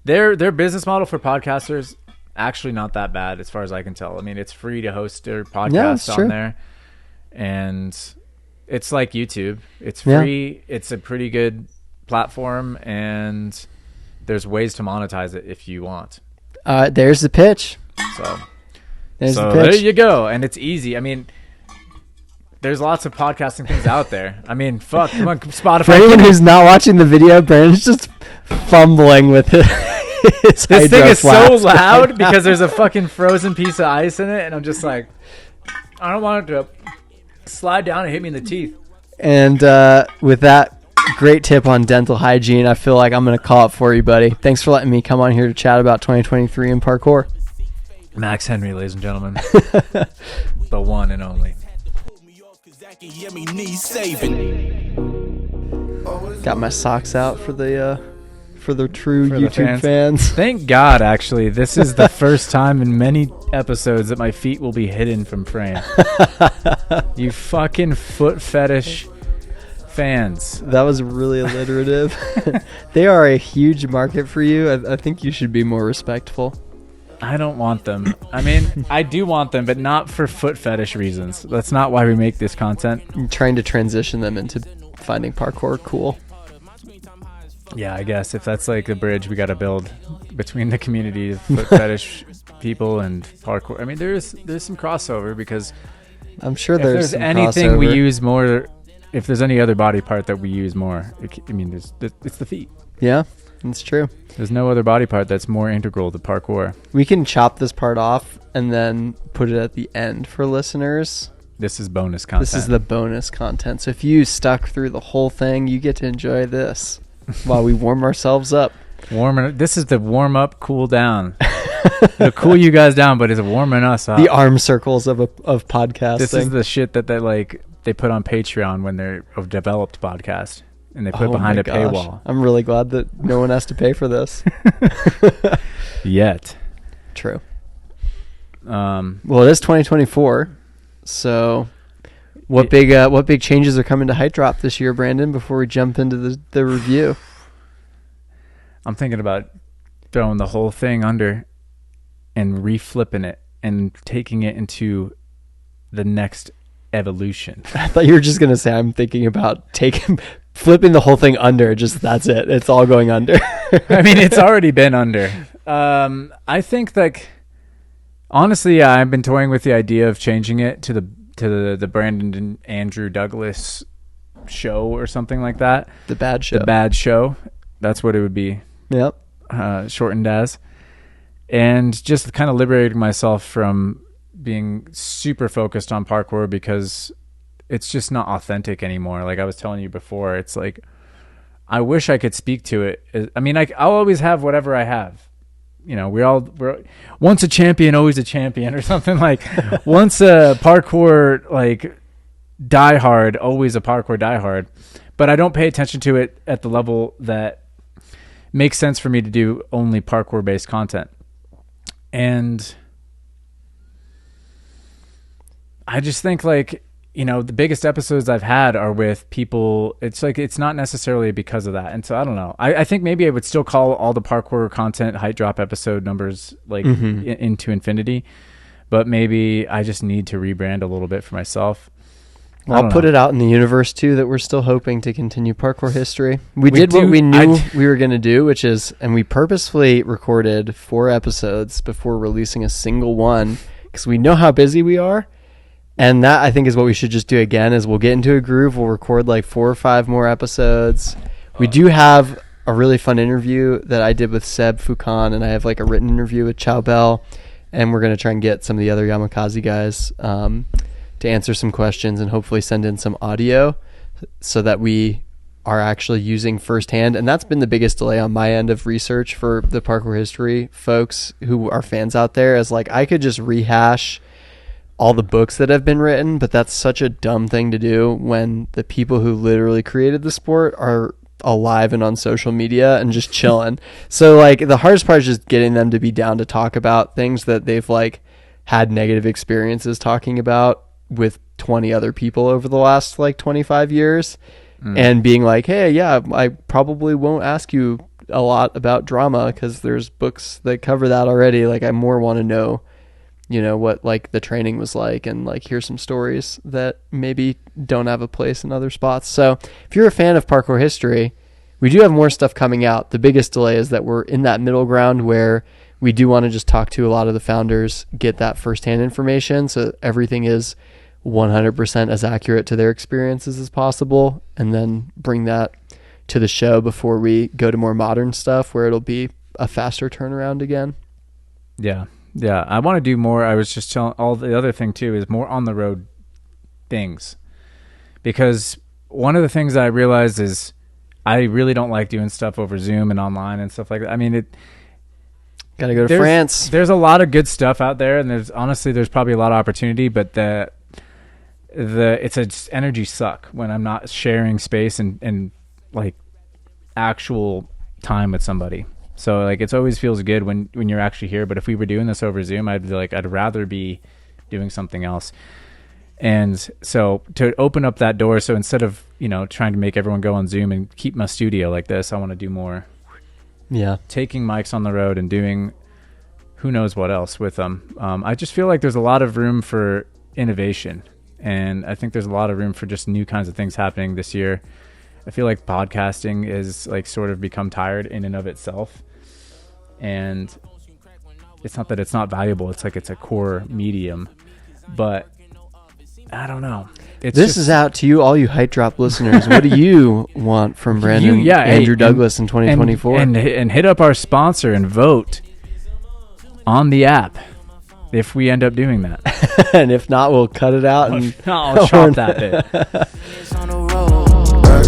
their business model for podcasters actually not that bad as far as I can tell. I mean, it's free to host their podcast on there. And it's like YouTube. It's free. Yeah. It's a pretty good platform, and there's ways to monetize it if you want. There's the pitch. So the pitch. There you go. And it's easy. I mean, there's lots of podcasting things out there. I mean, fuck. Come on, Spotify. For anyone who's not watching the video, Brandon's just fumbling with it. This thing is so loud because there's a fucking frozen piece of ice in it, and I'm just like, I don't want it to slide down and hit me in the teeth. And with that great tip on dental hygiene, I feel like I'm going to call it for you, buddy. Thanks for letting me come on here to chat about 2023 in parkour. Max Henry, ladies and gentlemen. The one and only. Got my socks out for the true YouTube fans. Thank God, actually. This is the first time in many episodes that my feet will be hidden from frame. You fucking foot fetish fans. That was really alliterative. They are a huge market for you. I think you should be more respectful. I don't want them. I mean, I do want them, but not for foot fetish reasons. That's not why we make this content. I'm trying to transition them into finding parkour cool. Yeah, I guess if that's like the bridge we got to build between the community of foot fetish people and parkour. I mean, there's some crossover because I'm sure there's some anything crossover. we use more. If there's any other body part that we use more, it's the feet. Yeah, that's true. There's no other body part that's more integral to parkour. We can chop this part off and then put it at the end for listeners. This is bonus content. This is the bonus content. So if you stuck through the whole thing, you get to enjoy this while we warm ourselves up. This is the warm up, cool down. It'll cool you guys down, but it's warming us up. The arm circles of podcasting. This is the shit that they put on Patreon when they're a developed podcast. And they put behind a paywall. I'm really glad that no one has to pay for this. Yet. True. Well, it is 2024. So what big changes are coming to Height Drop this year, Brandon, before we jump into the review? I'm thinking about throwing the whole thing under and reflipping it and taking it into the next evolution. I thought you were just going to say I'm thinking about flipping the whole thing under. Just that's it. It's all going under. I mean, it's already been under. I think honestly, I've been toying with the idea of changing it to the Brandon and Andrew Douglas show or something like that. The Bad Show. The Bad Show. That's what it would be. Yep. Shortened as. And just kind of liberating myself from being super focused on parkour because it's just not authentic anymore. Like I was telling you before, it's like I wish I could speak to it. I mean, I'll always have whatever I have. You know, we're once a champion, always a champion, or something like. Once a parkour like diehard, always a parkour diehard. But I don't pay attention to it at the level that makes sense for me to do only parkour based content. And I just think like, you know, the biggest episodes I've had are with people. It's like, it's not necessarily because of that. And so I don't know. I think maybe I would still call all the parkour content height drop episode numbers like into infinity, but maybe I just need to rebrand a little bit for myself. I'll put it out in the universe too that we're still hoping to continue Parkour History. We did what we knew we were going to do, which is, and we purposefully recorded 4 episodes before releasing a single one because we know how busy we are. And that, I think, is what we should just do again, is we'll get into a groove. We'll record like 4 or 5 more episodes. We do have a really fun interview that I did with Seb Foucan, and I have like a written interview with Chow Bell. And we're going to try and get some of the other Yamakasi guys to answer some questions and hopefully send in some audio so that we are actually using firsthand. And that's been the biggest delay on my end of research for the Parkour History folks who are fans out there, is like, I could just rehash all the books that have been written, but that's such a dumb thing to do when the people who literally created the sport are alive and on social media and just chilling. So like the hardest part is just getting them to be down to talk about things that they've like had negative experiences talking about with 20 other people over the last like 25 years and being like, hey, yeah, I probably won't ask you a lot about drama because there's books that cover that already. Like I more want to know, you know, what like the training was like, and like here's some stories that maybe don't have a place in other spots. So if you're a fan of Parkour History, we do have more stuff coming out. The biggest delay is that we're in that middle ground where we do want to just talk to a lot of the founders, get that firsthand information so everything is 100% as accurate to their experiences as possible, and then bring that to the show before we go to more modern stuff where it'll be a faster turnaround again. Yeah, I want to do more. I was just telling, all the other thing too is more on the road things, because one of the things that I realized is I really don't like doing stuff over Zoom and online and stuff like that. I mean, gotta go to France. There's a lot of good stuff out there, and there's probably a lot of opportunity, but it's an energy suck when I'm not sharing space and like actual time with somebody. So like it always feels good when you're actually here. But if we were doing this over Zoom, I'd rather be doing something else. And so to open up that door, so instead of, you know, trying to make everyone go on Zoom and keep my studio like this, I want to do more. Yeah. Taking mics on the road and doing who knows what else with them. I just feel like there's a lot of room for innovation. And I think there's a lot of room for just new kinds of things happening this year. I feel like podcasting is like sort of become tired in and of itself. And it's not that it's not valuable. It's like it's a core medium. But I don't know. This is out to you, all you Height Drop listeners. What do you want from Brandon Andrew Douglas in 2024? And hit up our sponsor and vote on the app if we end up doing that. And if not, we'll cut it out. And I'll chop that bit. Back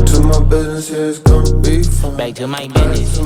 to my business, it's gonna be fun. Back to my business,